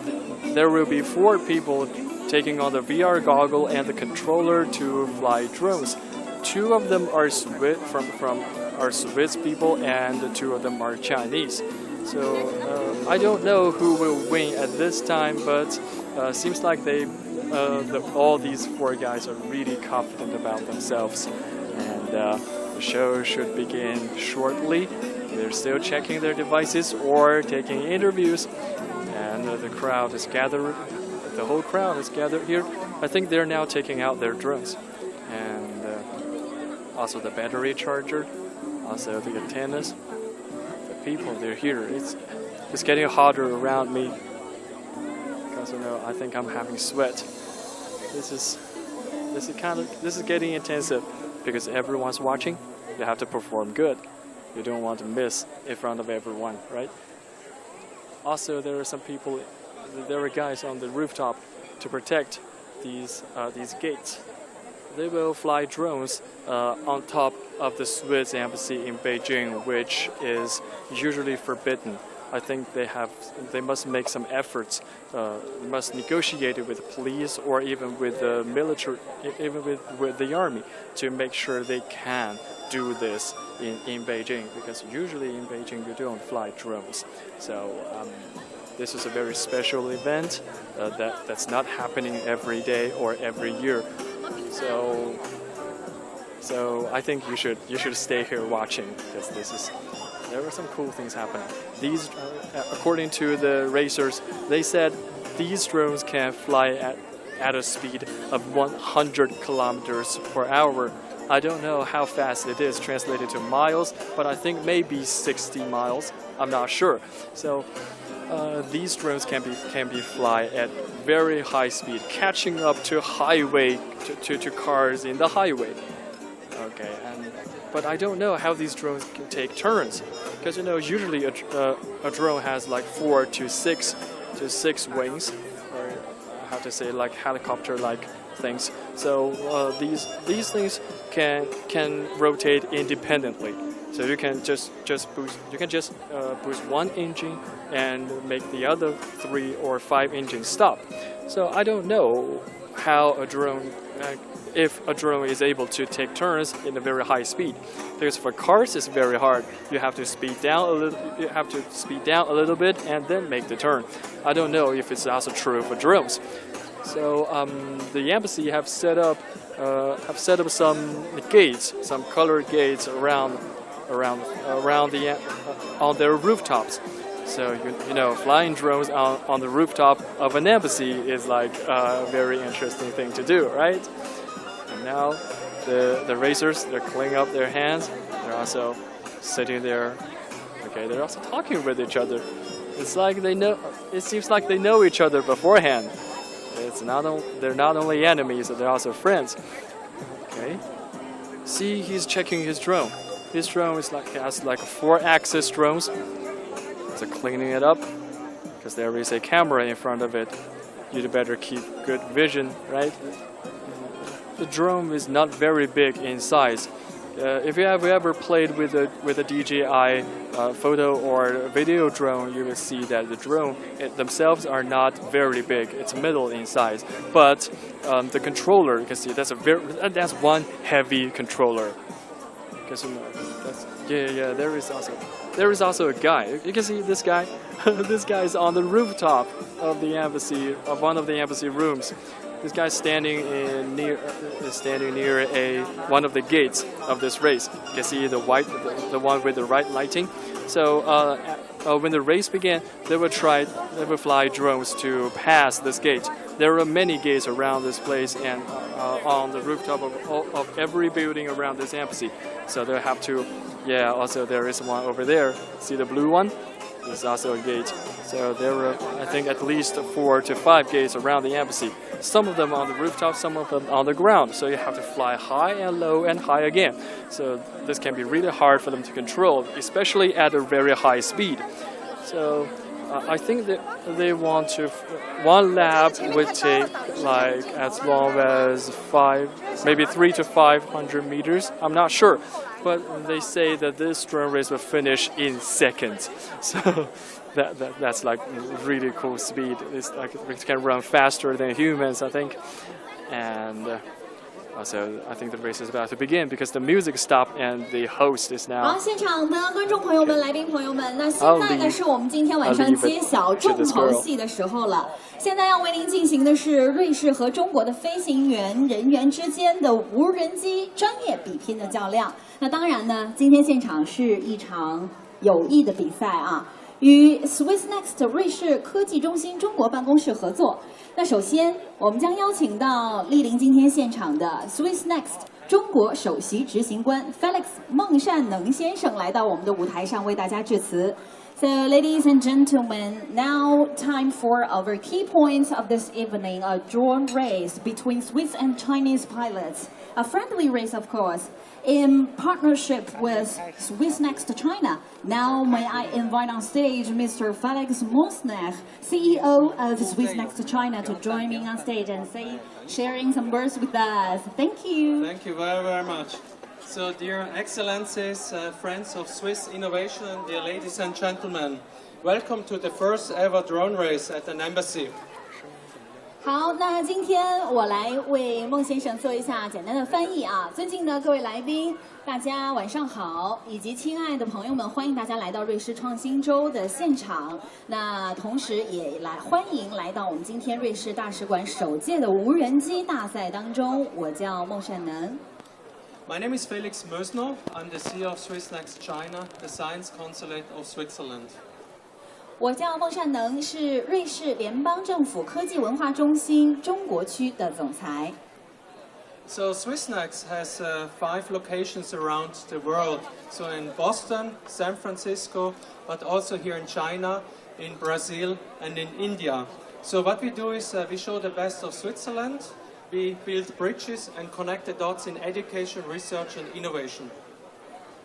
there will be 4 people taking on the VR goggle and the controller to fly drones. 2 of them are Swiss people, and the 2 of them are Chinese. So I don't know who will win at this time, but seems like all these 4 guys are really confident about themselves. And the show should begin shortly. They're still checking their devices or taking interviews, and the crowd is gathered. The whole crowd is gathered here. I think they're now taking out their drones, and also the battery charger. Also the antennas, the people, they're here. It's getting hotter around me because I think I'm having sweat. This is getting intensive because everyone's watching. You have to perform good. You don't want to miss in front of everyone, right? Also, there are guys on the rooftop to protect these gates. They will fly drones on top of the Swiss embassy in Beijing, which is usually forbidden I think they must make some efforts, must negotiate it with police or even with the military, even with the army, to make sure they can do this in Beijing, because usually in Beijing you don't fly drones. So this is a very special event that's not happening every day or every year. So I think you should stay here watching, because there are some cool things happening. These, according to the racers, they said these drones can fly at a speed of 100 kilometers per hour. I don't know how fast it is translated to miles, but I think maybe 60 miles. I'm not sure. So these drones can be fly at very high speed, catching up to highway to cars in the highway. Okay, but I don't know how these drones can take turns, because usually a drone has like 4 to 6 wings, or how to say, like helicopter-like things. So these things can rotate independently. So you can just boost one engine and make the other 3 or 5 engines stop. So I don't know how a drone, if a drone is able to take turns in a very high speed, because for cars it's very hard. You have to speed down a little. You have to speed down a little bit and then make the turn. I don't know if it's also true for drones. So the embassy have set up some gates, some colored gates around on their rooftops. So flying drones on the rooftop of an embassy is like a very interesting thing to do, right? And now the racers, they're cleaning up their hands. They're also sitting there. Okay, they're also talking with each other. It's like they know. It seems like they know each other beforehand. They're not only enemies, they're also friends. Okay. See, he's checking his drone. His drone has like 4-axis drones. So cleaning it up, because there is a camera in front of it. You'd better keep good vision, right? The drone is not very big in size. If you have ever played with a DJI photo or video drone, you will see that the drone themselves are not very big. It's middle in size, but the controller, you can see that's one heavy controller. Because there is also a guy. You can see this guy. This guy is on the rooftop of the embassy, of one of the embassy rooms. This guy is standing near one of the gates of this race. You can see the one with the right lighting. So when the race began, they would fly drones to pass this gate. There are many gates around this place and on the rooftop of every building around this embassy. So they have to. Yeah. Also, there is one over there. See the blue one? There's also a gate. So there are, I think, at least 4 to 5 gates around the embassy. Some of them on the rooftop, some of them on the ground. So you have to fly high and low and high again. So this can be really hard for them to control, especially at a very high speed. So I think that they want to. One lap would take like as long as 3 to 500 meters. I'm not sure. But they say that this drone race will finish in seconds. So that's like really cool speed. It's like it can run faster than humans, I think. And also, I think the race is about to begin because the music stopped and the host is now. 好，现场的观众朋友们、来宾朋友们，那现在呢是我们今天晚上揭晓重头戏的时候了。现在要为您进行的是瑞士和中国的飞行员人员之间的无人机专业比拼的较量。那当然呢，今天现场是一场有益的比赛啊，与 Swiss Next 瑞士科技中心中国办公室合作。那首先，我们将邀请到莅临今天现场的 Swiss Next 中国首席执行官 Felix 孟善能先生来到我们的舞台上为大家致辞。So, ladies and gentlemen, now time for our key points of this evening, a drone race between Swiss and Chinese pilots. A friendly race, of course, in partnership with Swiss Next China. Now, may I invite on stage Mr. Felix Mosner, CEO of Swiss Next China, to join me on stage and sharing some words with us. Thank you. Thank you very, very much. So, dear Excellencies, friends of Swiss innovation, dear ladies and gentlemen, Welcome to the first ever drone race at an embassy. 好，那今天我来为孟先生做一下简单的翻译啊。尊敬的各位来宾，大家晚上好，以及亲爱的朋友们，欢迎大家来到瑞士创新周的现场。那同时也欢迎来到我们今天瑞士大使馆首届的无人机大赛当中。我叫孟善能。My name is Felix Mösner. I'm the CEO of SwissNext China, the Science Consulate of Switzerland. 我叫孟善能，是瑞士联邦政府科技文化中心中国区的总裁。So SwissNext has 5 locations around the world. So in Boston, San Francisco, but also here in China, in Brazil, and in India. So what we do is we show the best of Switzerland. We build bridges and connect the dots in education, research, and innovation.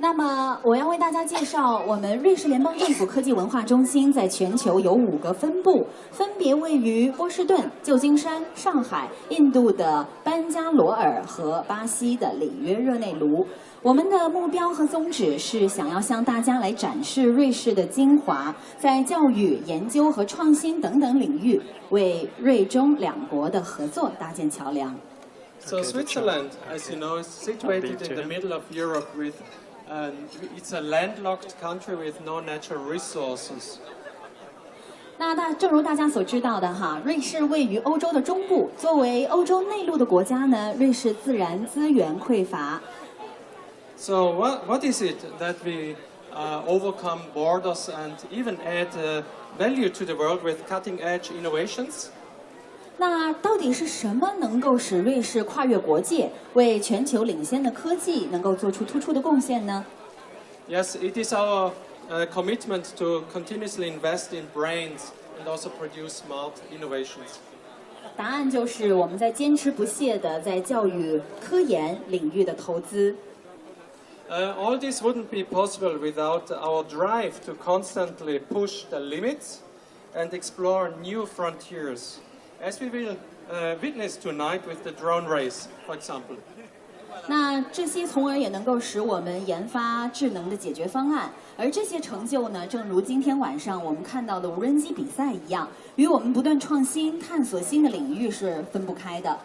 那么，我要为大家介绍我们瑞士联邦政府科技文化中心在全球有5个分部，分别位于波士顿、旧金山、上海、印度的班加罗尔和巴西的里约热内卢。我们的目标和宗旨是想要向大家来展示瑞士的精华，在教育、研究和创新等等领域，为瑞中2国的合作搭建桥梁。So Switzerland, as you know, is situated in the middle of Europe with it's a landlocked country with no natural resources. 那正如大家所知道的哈，瑞士位于欧洲的中部，作为欧洲内陆的国家呢，瑞士自然资源匮乏。So what is it that we overcome borders and even add value to the world with cutting-edge innovations? 那到底是什么能够使瑞士跨越国界，为全球领先的科技能够做出突出的贡献呢？ Yes, it is our commitment to continuously invest in brains and also produce smart innovations. 答案就是我们在坚持不懈地在教育、科研领域的投资。All this wouldn't be possible without our drive to constantly push the limits and explore new frontiers. As we will witness tonight with the drone race, for example. 那这些从而也能够使我们研发智能的解决方案，而这些成就呢，正如今天晚上我们看到的无人机比赛一样，与我们不断创新、探索新的领域是分不开的。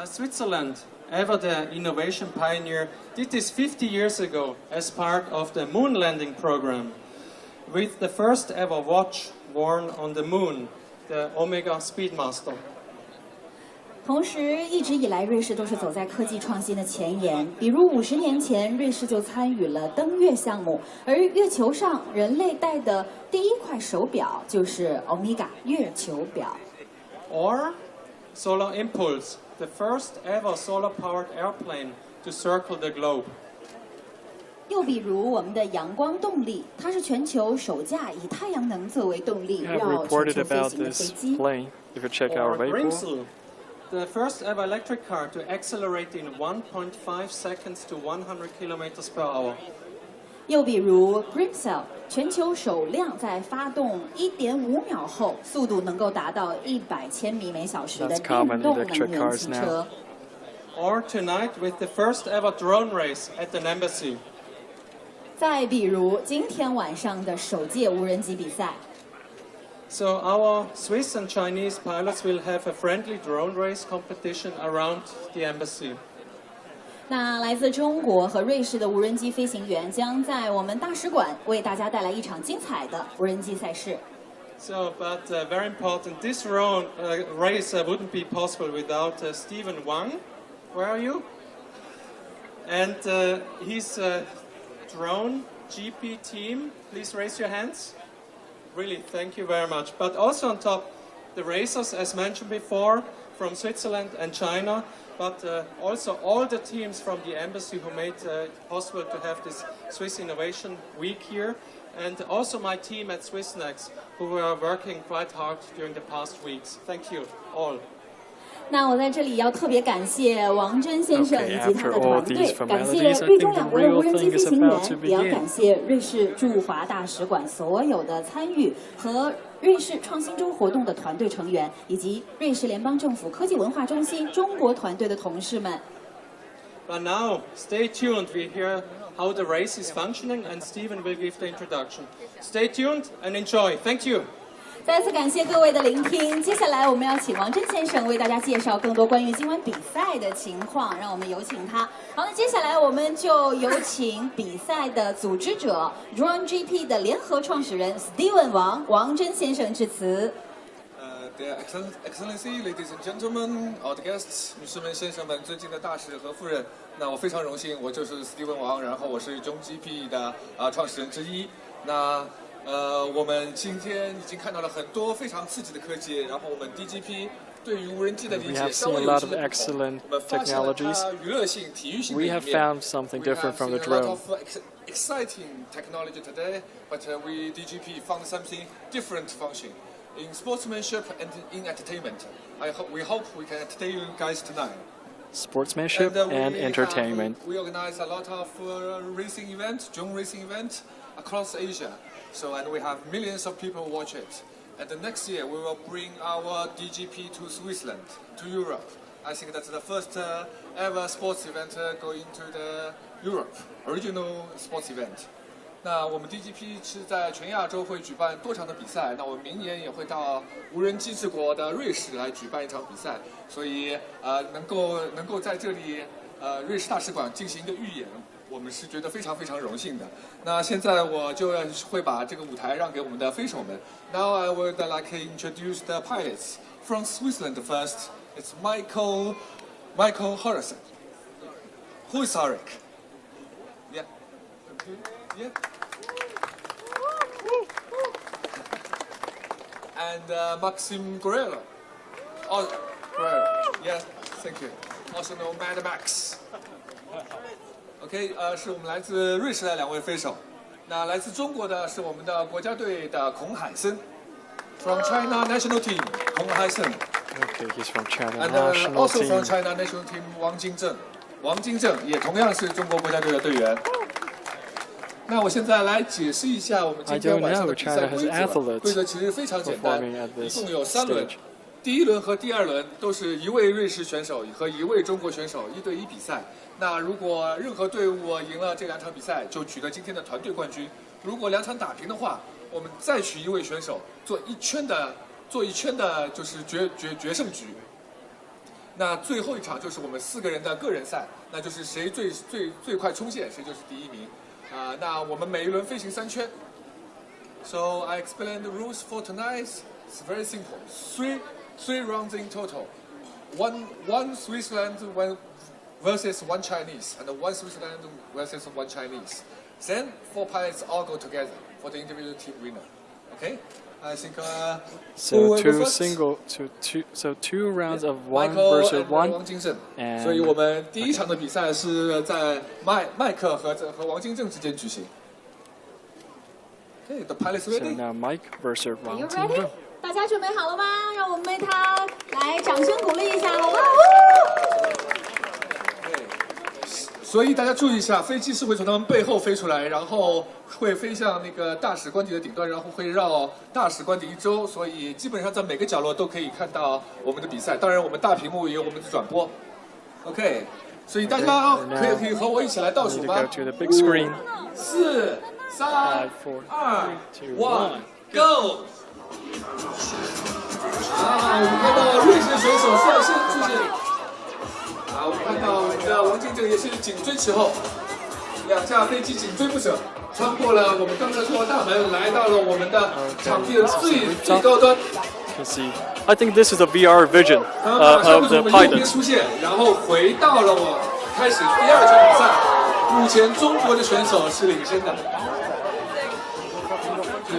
Switzerland, ever the innovation pioneer, did this 50 years ago as part of the moon landing program, with the first ever watch worn on the moon. The Omega Speedmaster. 同时，一直以来，瑞士都是走在科技创新的前沿。比如50年前，瑞士就参与了登月项目，而月球上人类戴的第一块手表就是 Omega 月球表。Or Solar Impulse, the first ever solar-powered airplane to circle the globe. 又比如我们的阳光动力，它是全球首架以太阳能作为动力绕全球飞行的飞机。Or Grimsel, the first ever electric car to accelerate in 1.5 seconds to 100 kilometers per hour. 又比如 Grimsel， 全球首辆在发动1.5秒后，速度能够达到100千米每小时的电动能源汽车。Or tonight with the first ever drone race at an embassy. 再比如今天晚上的首届无人机比赛。So our Swiss and Chinese pilots will have a friendly drone race competition around the embassy. 那来自中国和瑞士的无人机飞行员将在我们大使馆为大家带来一场精彩的无人机赛事。So, but very important, this race wouldn't be possible without Stephen Wang. Where are you? And his drone GP team, please raise your hands. Really, thank you very much. But also on top, the racers, as mentioned before, from Switzerland and China, but also all the teams from the embassy who made it possible to have this Swiss Innovation Week here, and also my team at SwissNext, who were working quite hard during the past weeks. Thank you all. 那我在这里要特别感谢王真先生以及他的团队，感谢瑞中2国的无人机飞行员，也要感谢瑞士驻华大使馆所有的参与和瑞士创新周活动的团队成员，以及瑞士联邦政府科技文化中心中国团队的同事们。But now, stay tuned. We hear how the race is functioning, and Stephen will give the introduction. Stay tuned and enjoy. Thank you. 再次感谢各位的聆听。接下来我们要请王真先生为大家介绍更多关于今晚比赛的情况，让我们有请他。好，那接下来我们就有请比赛的组织者 Drone GP 的联合创始人 Steven 王真先生致辞。Dear Excellency, ladies and gentlemen, all the guests, 女士们、先生们，尊敬的大使和夫人，那我非常荣幸，我就是 Steven 王，然后我是 Gong GP 的创始人之一。那我们今天已经看到了很多非常刺激的科技，然后我们 DGP 对于无人机的理解稍微有些不同。我们发现了它娱乐性、体育性的一面。We have found something different from the drone. Exciting technology today, but we DGP found something different function in sportsmanship and in entertainment. We hope we can entertain you guys tonight. Sportsmanship and entertainment. We organize a lot of racing events, drone racing events across Asia. So, and we have millions of people watch it. And the next year we will bring our DGP to Switzerland, to Europe. I think that's the first ever sports event going to the Europe, original sports event. 那我们 DGP 是在全亚洲会举办多场的比赛，那我们明年也会到无人机治国的瑞士来举办一场比赛，所以能够在这里瑞士大使馆进行一个预演，我们是觉得非常非常荣幸的。那现在我就会把这个舞台让给我们的飞手们。Now I would like to introduce the pilots from Switzerland first. It's Michael Horace. Who is Arik? Yeah. Yeah. And Maxim Guerrero. Oh, Guerrero. Yeah, thank you. Also known Mad Max. OK， 是我们来自瑞士的两位飞手。那来自中国的是我们的国家队的孔海森 ，from China National Team， 孔海森。Okay, he's from China And National also Team. from China National Team 王金正，王金正也同样是中国国家队的队员。那我现在来解释一下我们今天晚上的比赛规则。规则其实非常简单，一共有3轮。第一轮和第二轮都是一位瑞士选手和一位中国选手1对1比赛。那如果任何队伍赢了这2场比赛，就取得今天的团队冠军。如果2场打平的话，我们再取一位选手做一圈的就是决胜局。那最后一场就是我们4个人的个人赛，那就是谁最快冲线，谁就是第1名。那我们每一轮飞行3圈。So I explain the rules for tonight. It's very simple. Three rounds in total. One Switzerland versus one Chinese, and one Switzerland versus one Chinese. Then 4 pilots all go together for the individual team winner. Okay? I think. So two rounds of one versus one. 王金正。所以我们第一场的比赛是在麦克和王金正之间举行。Okay, the pilots ready? So now Mike versus 王金正。大家准备好了吗？让我们为他来掌声鼓励一下，好吗？所以大家注意一下，飞机是会从他们背后飞出来，然后会飞向那个大使官邸的顶端，然后会绕大使官邸1周，所以基本上在每个角落都可以看到我们的比赛。当然，我们大屏幕也有我们的转播。OK， 所以大家可以和我一起来倒数吧。5、4、3、2、1 ，Go！ 我们看到瑞士选手率先出现。我们看到我们的王金正也是紧追其后，2架飞机紧追不舍，穿过了我们刚才说的大门，来到了我们的场地的最高端。I think this is a VR vision of the pilots. 出现，然后回到了我开始第2场比赛。目前中国的选手是领先的。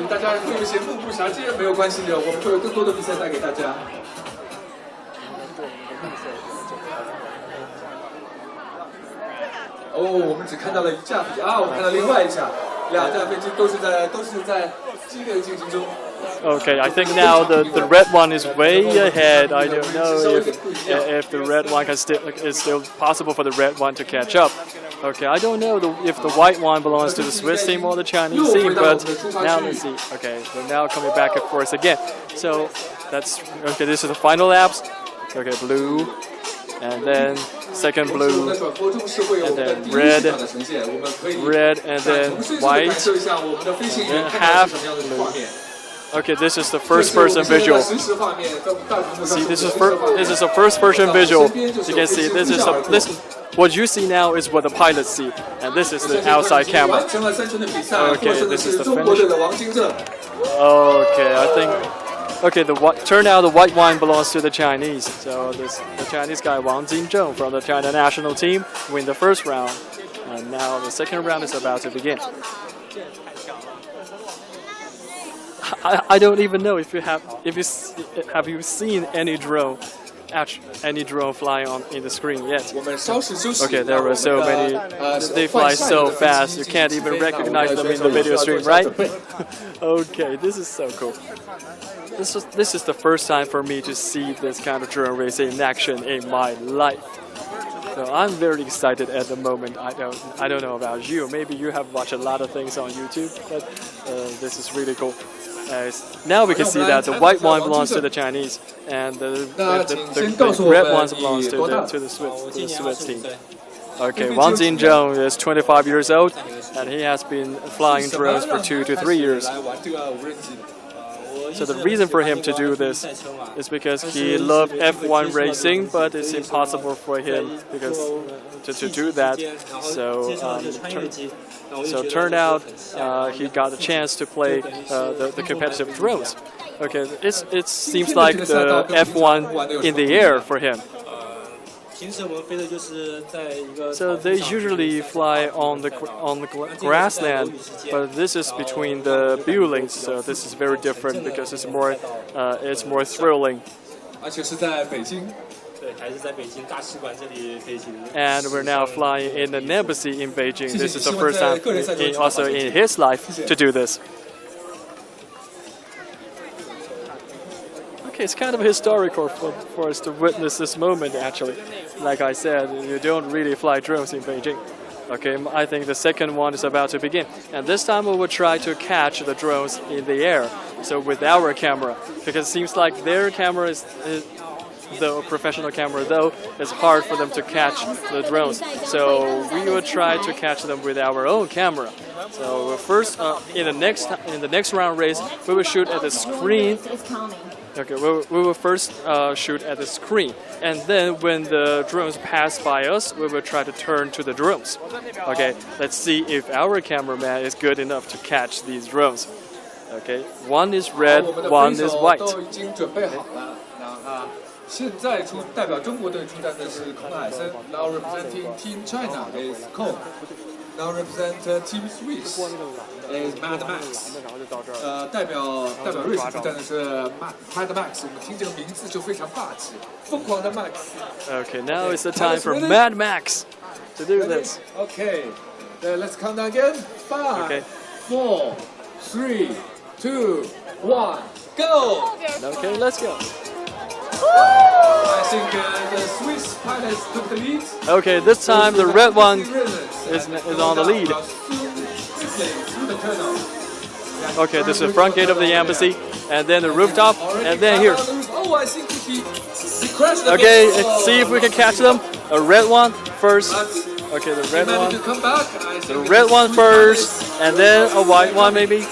大家会有些目不暇接，没有关系的，我们会有更多的比赛带给大家。我们只看到了1架飞机我们看到另外1架，2架飞机都是在激烈进行中。Okay, I think now the red one is way ahead. I don't know if the red one is still possible for the red one to catch up. Okay, I don't know if the white one belongs to the Swiss team or the Chinese team, but now let's see. Okay, they're now coming back and forth again. So that's okay. This is the final laps. Okay, blue, and then second blue, and then red, and then white, and then half blue. Okay, this is the first-person visual. See, this is a first-person visual. You can see what you see now is what the pilots see, and this is the outside camera. Okay, this is the finish. Okay, I think. Okay, turned out the white one belongs to the Chinese. So the Chinese guy Wang Jingzheng from the China national team win the first round, and now the second round is about to begin. I don't even know if you have you seen any drone flying in the screen yet. Okay, there were so many. They fly so fast you can't even recognize them in the video stream, right? Okay, this is so cool. This is the first time for me to see this kind of drone race in action in my life. So I'm very excited at the moment. I don't know about you. Maybe you have watched a lot of things on YouTube, but this is really cool. Now we can see that the white one belongs to the Chinese, and the red ones belongs to the Swiss team. Okay, Wang Jingzheng is 25 years old, and he has been flying drones for 2 to 3 years. So the reason for him to do this is because he loved F1 racing, but it's impossible for him to do that. So turned out he got a chance to play the competitive drones. Okay, it seems like the F1 in the air for him. So they usually fly on the grassland, but this is between the buildings. So this is very different because it's more thrilling. And we're now flying in an embassy in Beijing. This is the first time also in his life to do this. Okay, it's kind of historical for us to witness this moment, actually. Like I said, you don't really fly drones in Beijing. Okay, I think the second one is about to begin. And this time we will try to catch the drones in the air. So with our camera, because it seems like their camera is the professional camera, though, it's hard for them to catch the drones. So we will try to catch them with our own camera. So first, in the next round race, we will shoot at the screen. Okay, we will first shoot at the screen, and then when the drones pass by us, we will try to turn to the drones. Okay, let's see if our cameraman is good enough to catch these drones. Okay, one is red, one is white. 现在代表中国队出战的是孔海森 ，now representing Team China is Gong. Now represent Team Swiss is Mad Max. 代表瑞士出战的是 Mad Max， 我们听这个名字就非常霸气，疯狂的 Max. Okay, now it's the time for Mad Max to do this. Okay, let's count down again. 5, 4, 3, 2, 1, go. Okay, let's go. I think the Swiss pilots took the lead. Okay, this time the red one is on the lead. Okay, this is the front gate of the embassy, and then the rooftop, and then here. Oh, I think he crashed. Okay, let's see if we can catch them. A red one first. Okay, the red one. The red one first, and then a white one maybe.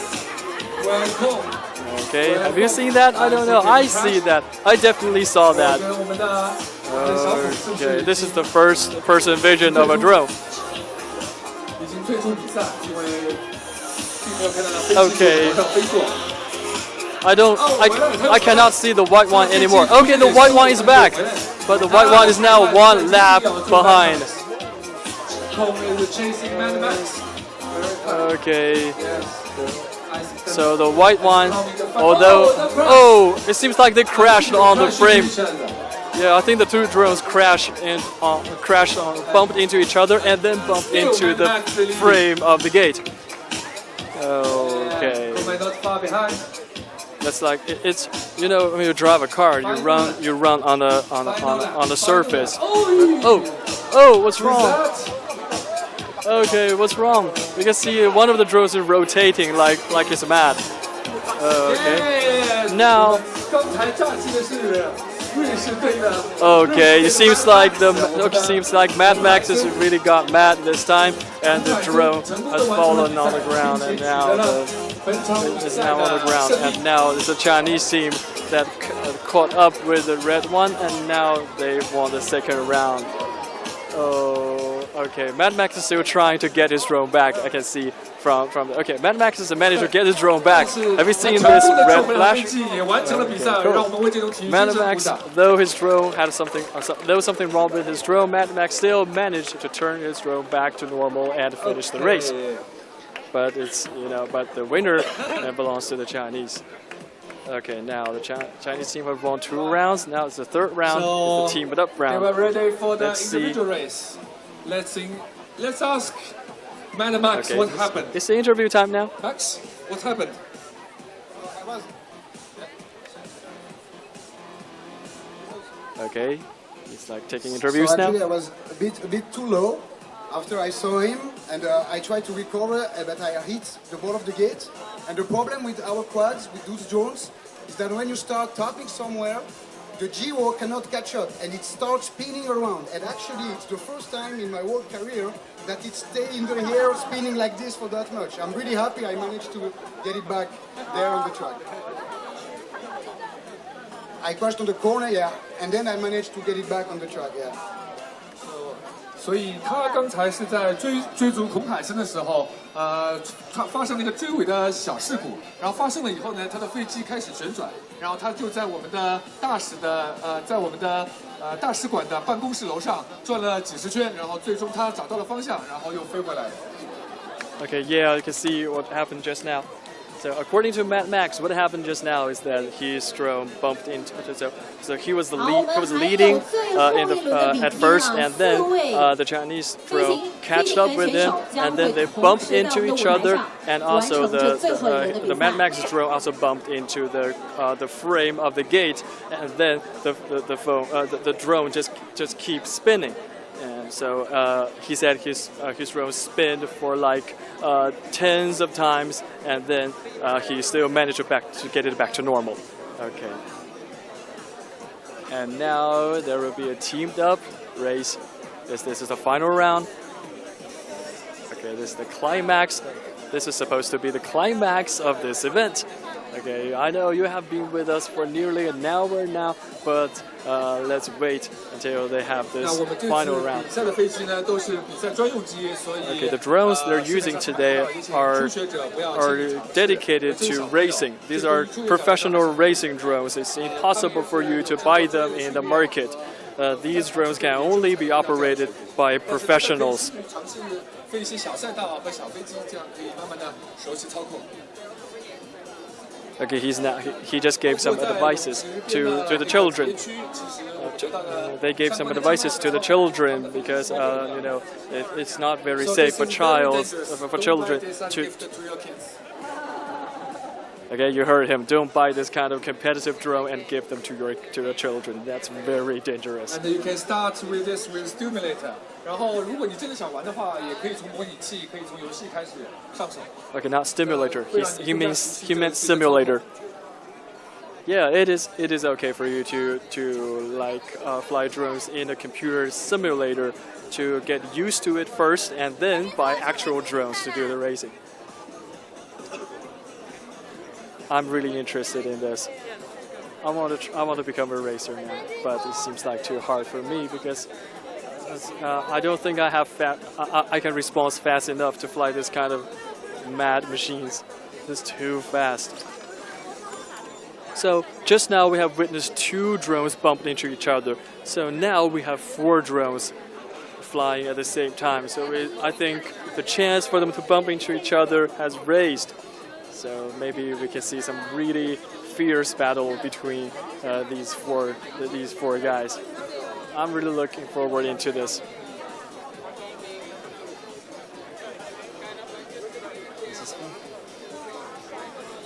Okay, have you seen that? I don't know. I see that. I definitely saw that. Okay, this is the first person vision of a drone. Okay. I cannot see the white one anymore. Okay, the white one is back, but the white one is now one lap behind. Okay. So the white one, although, it seems like they crashed on the frame. Yeah, I think the two drones bumped into each other and then bumped into the frame of the gate. Okay. That's like it's when you drive a car, you run on the surface. Oh, what's wrong? Okay, what's wrong? We can see one of the drones is rotating like it's mad. Okay. Now. Okay, it seems like Mad Max has really got mad this time, and the drone has fallen on the ground, and now it's now on the ground, and now it's a Chinese team that caught up with the red one, and now they won the second round. Oh, okay. Mad Max is still trying to get his drone back. I can see from okay. Mad Max has managed to get his drone back. Have you seen this red flash? Okay, cool. Mad Max, though his drone had there was something wrong with his drone, Mad Max still managed to turn his drone back to normal and finish the race. But but the winner belongs to the Chinese. Okay, now the Chinese team have won 2 rounds. Now it's the 3rd round. So it's the team up round. They were ready for the individual race. Let's ask Mad Max what happened. It's the interview time now. Max, what happened? Okay, he's like taking interviews now. Actually, I was a bit too low after I saw him, and I tried to recover, but I hit the ball of the gate. And the problem with our quads, with those drones, is that when you start tapping somewhere, the GO cannot catch up, and it starts spinning around. And actually, it's the first time in my whole career that it stayed in the air spinning like this for that much. I'm really happy I managed to get it back there on the track. I crashed on the corner, yeah, and then I managed to get it back on the track, yeah. 所以他刚才是在追逐孔凯森的时候，他发生了一个追尾的小事故，然后发生了以后呢，他的飞机开始旋转，然后他就在我们的大使馆的办公室楼上转了几十圈，然后最终他找到了方向，然后又飞回来了。Okay, yeah, you can see what happened just now. So according to Mad Max, what happened just now is that his drone bumped into. So he was leading at first, and then the Chinese drone catched up with him, and then they bumped into each other, and also the Mad Max drone also bumped into the frame of the gate, and then the drone just keeps spinning. And so he said his drone spun for like tens of times, and then he still managed to get it back to normal. Okay. And now there will be a teamed up race. This is the final round. Okay, this is the climax. This is supposed to be the climax of this event. Okay, I know you have been with us for nearly an hour now, but let's wait until they have this final round. Okay, the drones they're using today are dedicated to racing. These are professional racing drones. It's impossible for you to buy them in the market. These drones can only be operated by professionals. Okay, he just gave some advices to the children. They gave some advices to the children because it's not very safe for children to. Okay, you heard him. Don't buy this kind of competitive drone and give them to your children. That's very dangerous. And you can start with this with stimulator. 然后，如果你真的想玩的话，也可以从模拟器，可以从游戏开始上手。Okay, not stimulator. He meant simulator. Yeah, it is okay for you to fly drones in a computer simulator to get used to it first, and then buy actual drones to do the racing. I'm really interested in this. I want to become a racer now, but it seems like too hard for me because I don't think I can respond fast enough to fly this kind of mad machines. It's too fast. So just now we have witnessed 2 drones bump into each other. So now we have 4 drones flying at the same time. So I think the chance for them to bump into each other has raised. So maybe we can see some really fierce battle between these four guys. I'm really looking forward into this.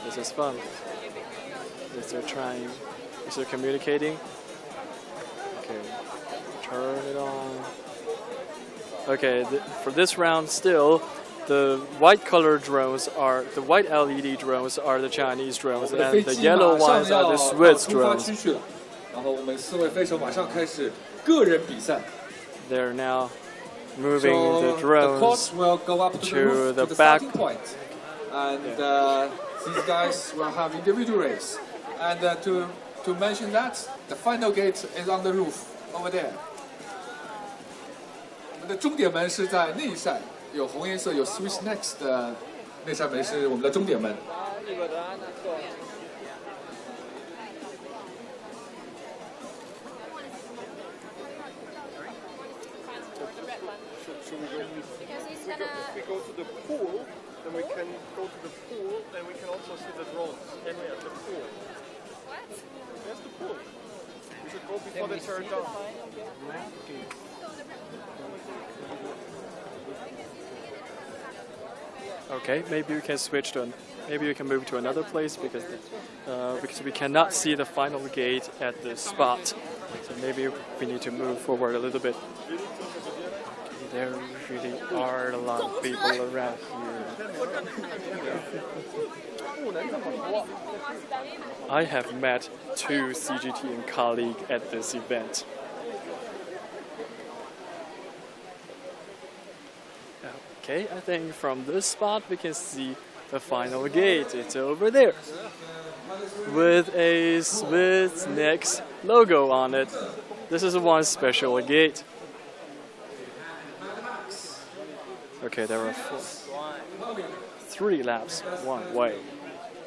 This is fun. They're communicating. Okay, turn it on. Okay, for this round still, the white LED drones are the Chinese drones, and the yellow ones are the Swiss drones. 后我们4位飞手马上开始个人比赛。They're now moving the the drones quads will go up to the roof, the to the back. starting point, and these guys will have individual race. And to mention that, the final gate is on the roof over there. 我们的终点门是在那一扇，有红颜色有 Switch Next 的那扇门是我们的终点门。If we go to the pool, then we can go to the pool, and we can also see the drones. Anyway, at the pool. What? That's the pool. We should go before they turn down. Okay, maybe we can switch to maybe we can move to another place because we cannot see the final gate at this spot. So maybe we need to move forward a little bit. There really are a lot of people around here. I have met 2 CGTN colleagues at this event. Okay, I think from this spot we can see the final gate. It's over there with a Swiss Next logo on it. This is one special gate. Okay, there are 3 laps one way.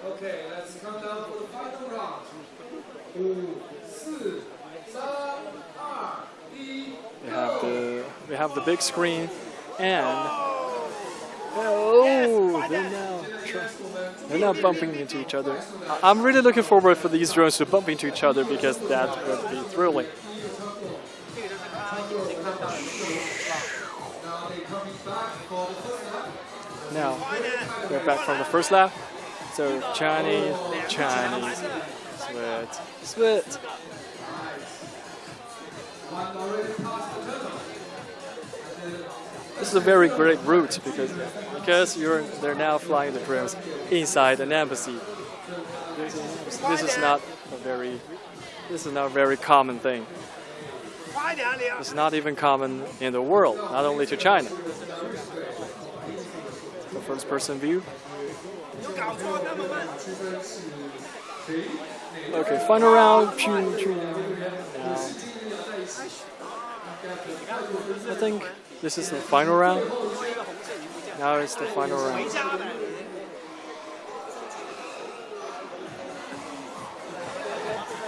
Okay, let's come down for the final round. 5, 4, 3, 2, 1. We have the big screen, and they're now bumping into each other. I'm really looking forward for these drones to bump into each other because that would be thrilling. Now, we're back from the first lap. So Chinese, split. This is a very great route because they're now flying the drones inside an embassy. This is not a very common thing. It's not even common in the world, not only to China. The first-person view. Okay, final round. I think this is the final round. Now it's the final round.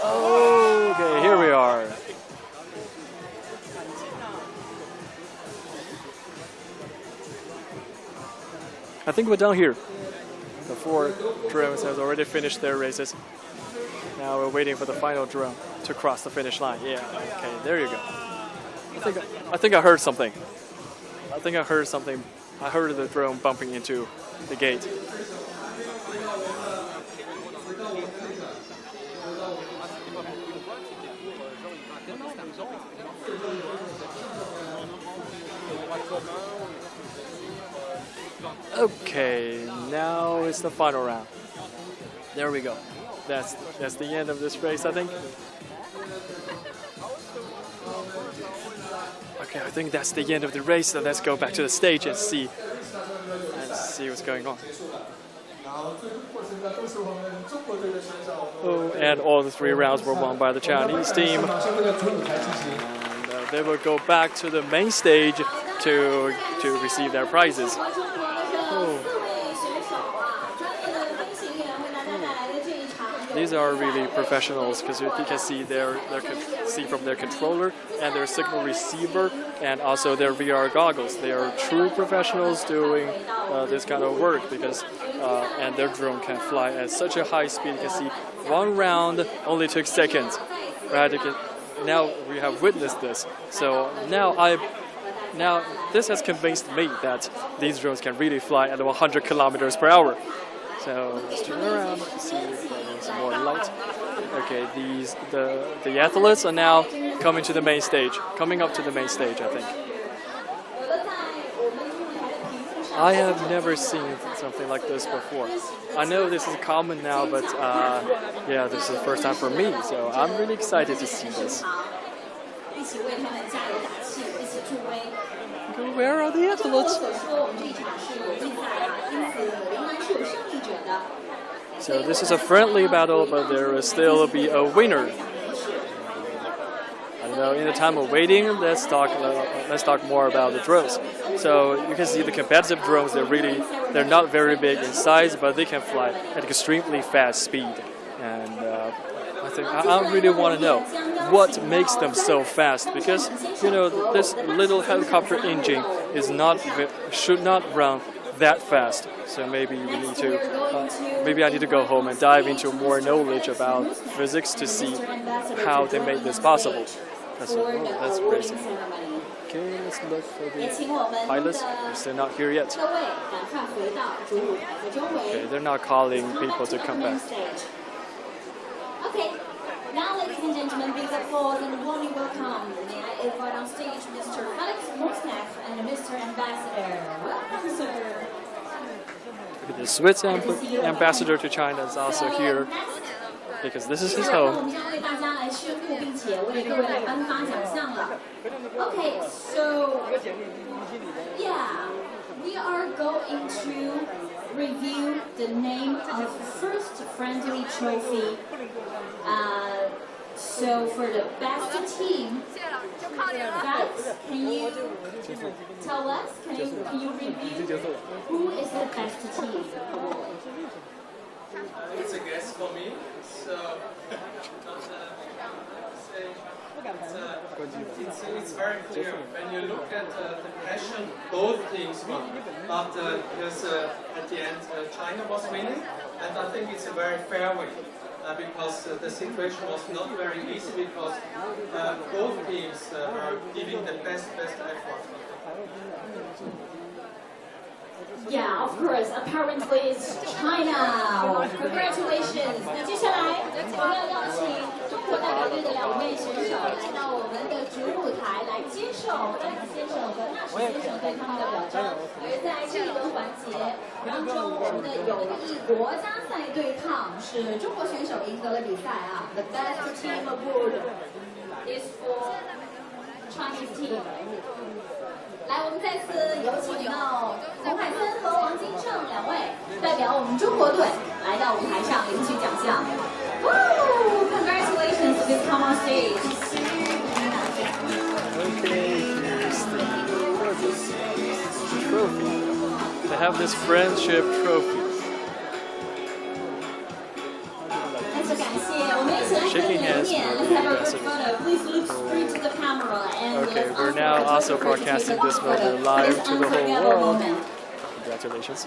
Okay, here we are. I think we're done here. The 4 drones have already finished their races. Now we're waiting for the final drone to cross the finish line. Yeah, okay, there you go. I think I heard something. I heard the drone bumping into the gate. Okay, now it's the final round. There we go. That's the end of this race, I think. Okay, I think that's the end of the race. So let's go back to the stage and see what's going on. Oh, and all the 3 rounds were won by the Chinese team. And they will go back to the main stage to receive their prizes. These are really professionals because you can see see from their controller and their signal receiver and also their VR goggles. They are true professionals doing this kind of work because and their drone can fly at such a high speed. You can see 1 round only took seconds, right? Now we have witnessed this. So now this has convinced me that these drones can really fly at 100 kilometers per hour. So let's turn around and see if there's some more light. Okay, the athletes are now coming up to the main stage, I think. I have never seen something like this before. I know this is common now, but yeah, this is the first time for me, so I'm really excited to see this. Where are the athletes? So this is a friendly battle, but there will still be a winner. I don't know, in the time of waiting, let's talk more about the drones. So you can see the competitive drones, they're not very big in size, but they can fly at extremely fast speed. And I really want to know what makes them so fast, because this little helicopter engine should not run that fast. So maybe maybe I need to go home and dive into more knowledge about physics to see how they made this possible. That's crazy. Okay, let's look for the pilots. They're still not here yet. Okay, they're not calling people to come back. Okay, now ladies and gentlemen, big applause and warmly welcome. May I invite on stage Mr. Alex Mosnack and Mr. Ambassador. Welcome, sir. The Swiss ambassador to China is also here, because this is his home. Okay, so yeah, we are going to review the name of first friendly trophy. So for the best team, guys, can you tell us? Can you review who is the best team? It's a guess for me. So it's very clear when you look at the passion both teams won, but because at the end China was winning, and I think it's a very fair win. Because the situation was not very easy, because both teams were giving the best effort. Yeah, of course. Apparently, it's China. Congratulations. 那接下来我们要邀请中国代表队的2位选手来到我们的主舞台来接受詹子先生和纳什先生对他们的表彰。而在这一轮环节当中，我们的友谊国家赛对抗是中国选手赢得了比赛啊。The best team award is for Chinese team. 来，我们再次有请到洪海森和王金胜2位代表我们中国队来到舞台上领取奖项。Woo! Congratulations! Please come on stage. Okay, here's the trophy. They have this friendship trophy. 再次感谢，我们一起来跟你留念。Let's have a group photo. Please look straight to the camera and. Okay, we're now also broadcasting this moment live to the whole world. Congratulations.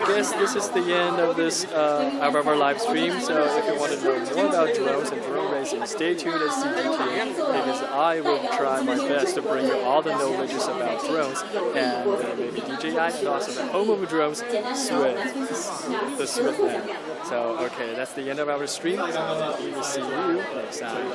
I guess this is the end of this of our live stream. So if you want to know more about drones and drone racing, stay tuned at CGTN, because I will try my best to bring you all the knowledge about drones and maybe DJI, and also the home of drones, the Swift man. So okay, that's the end of our stream. We will see you next time.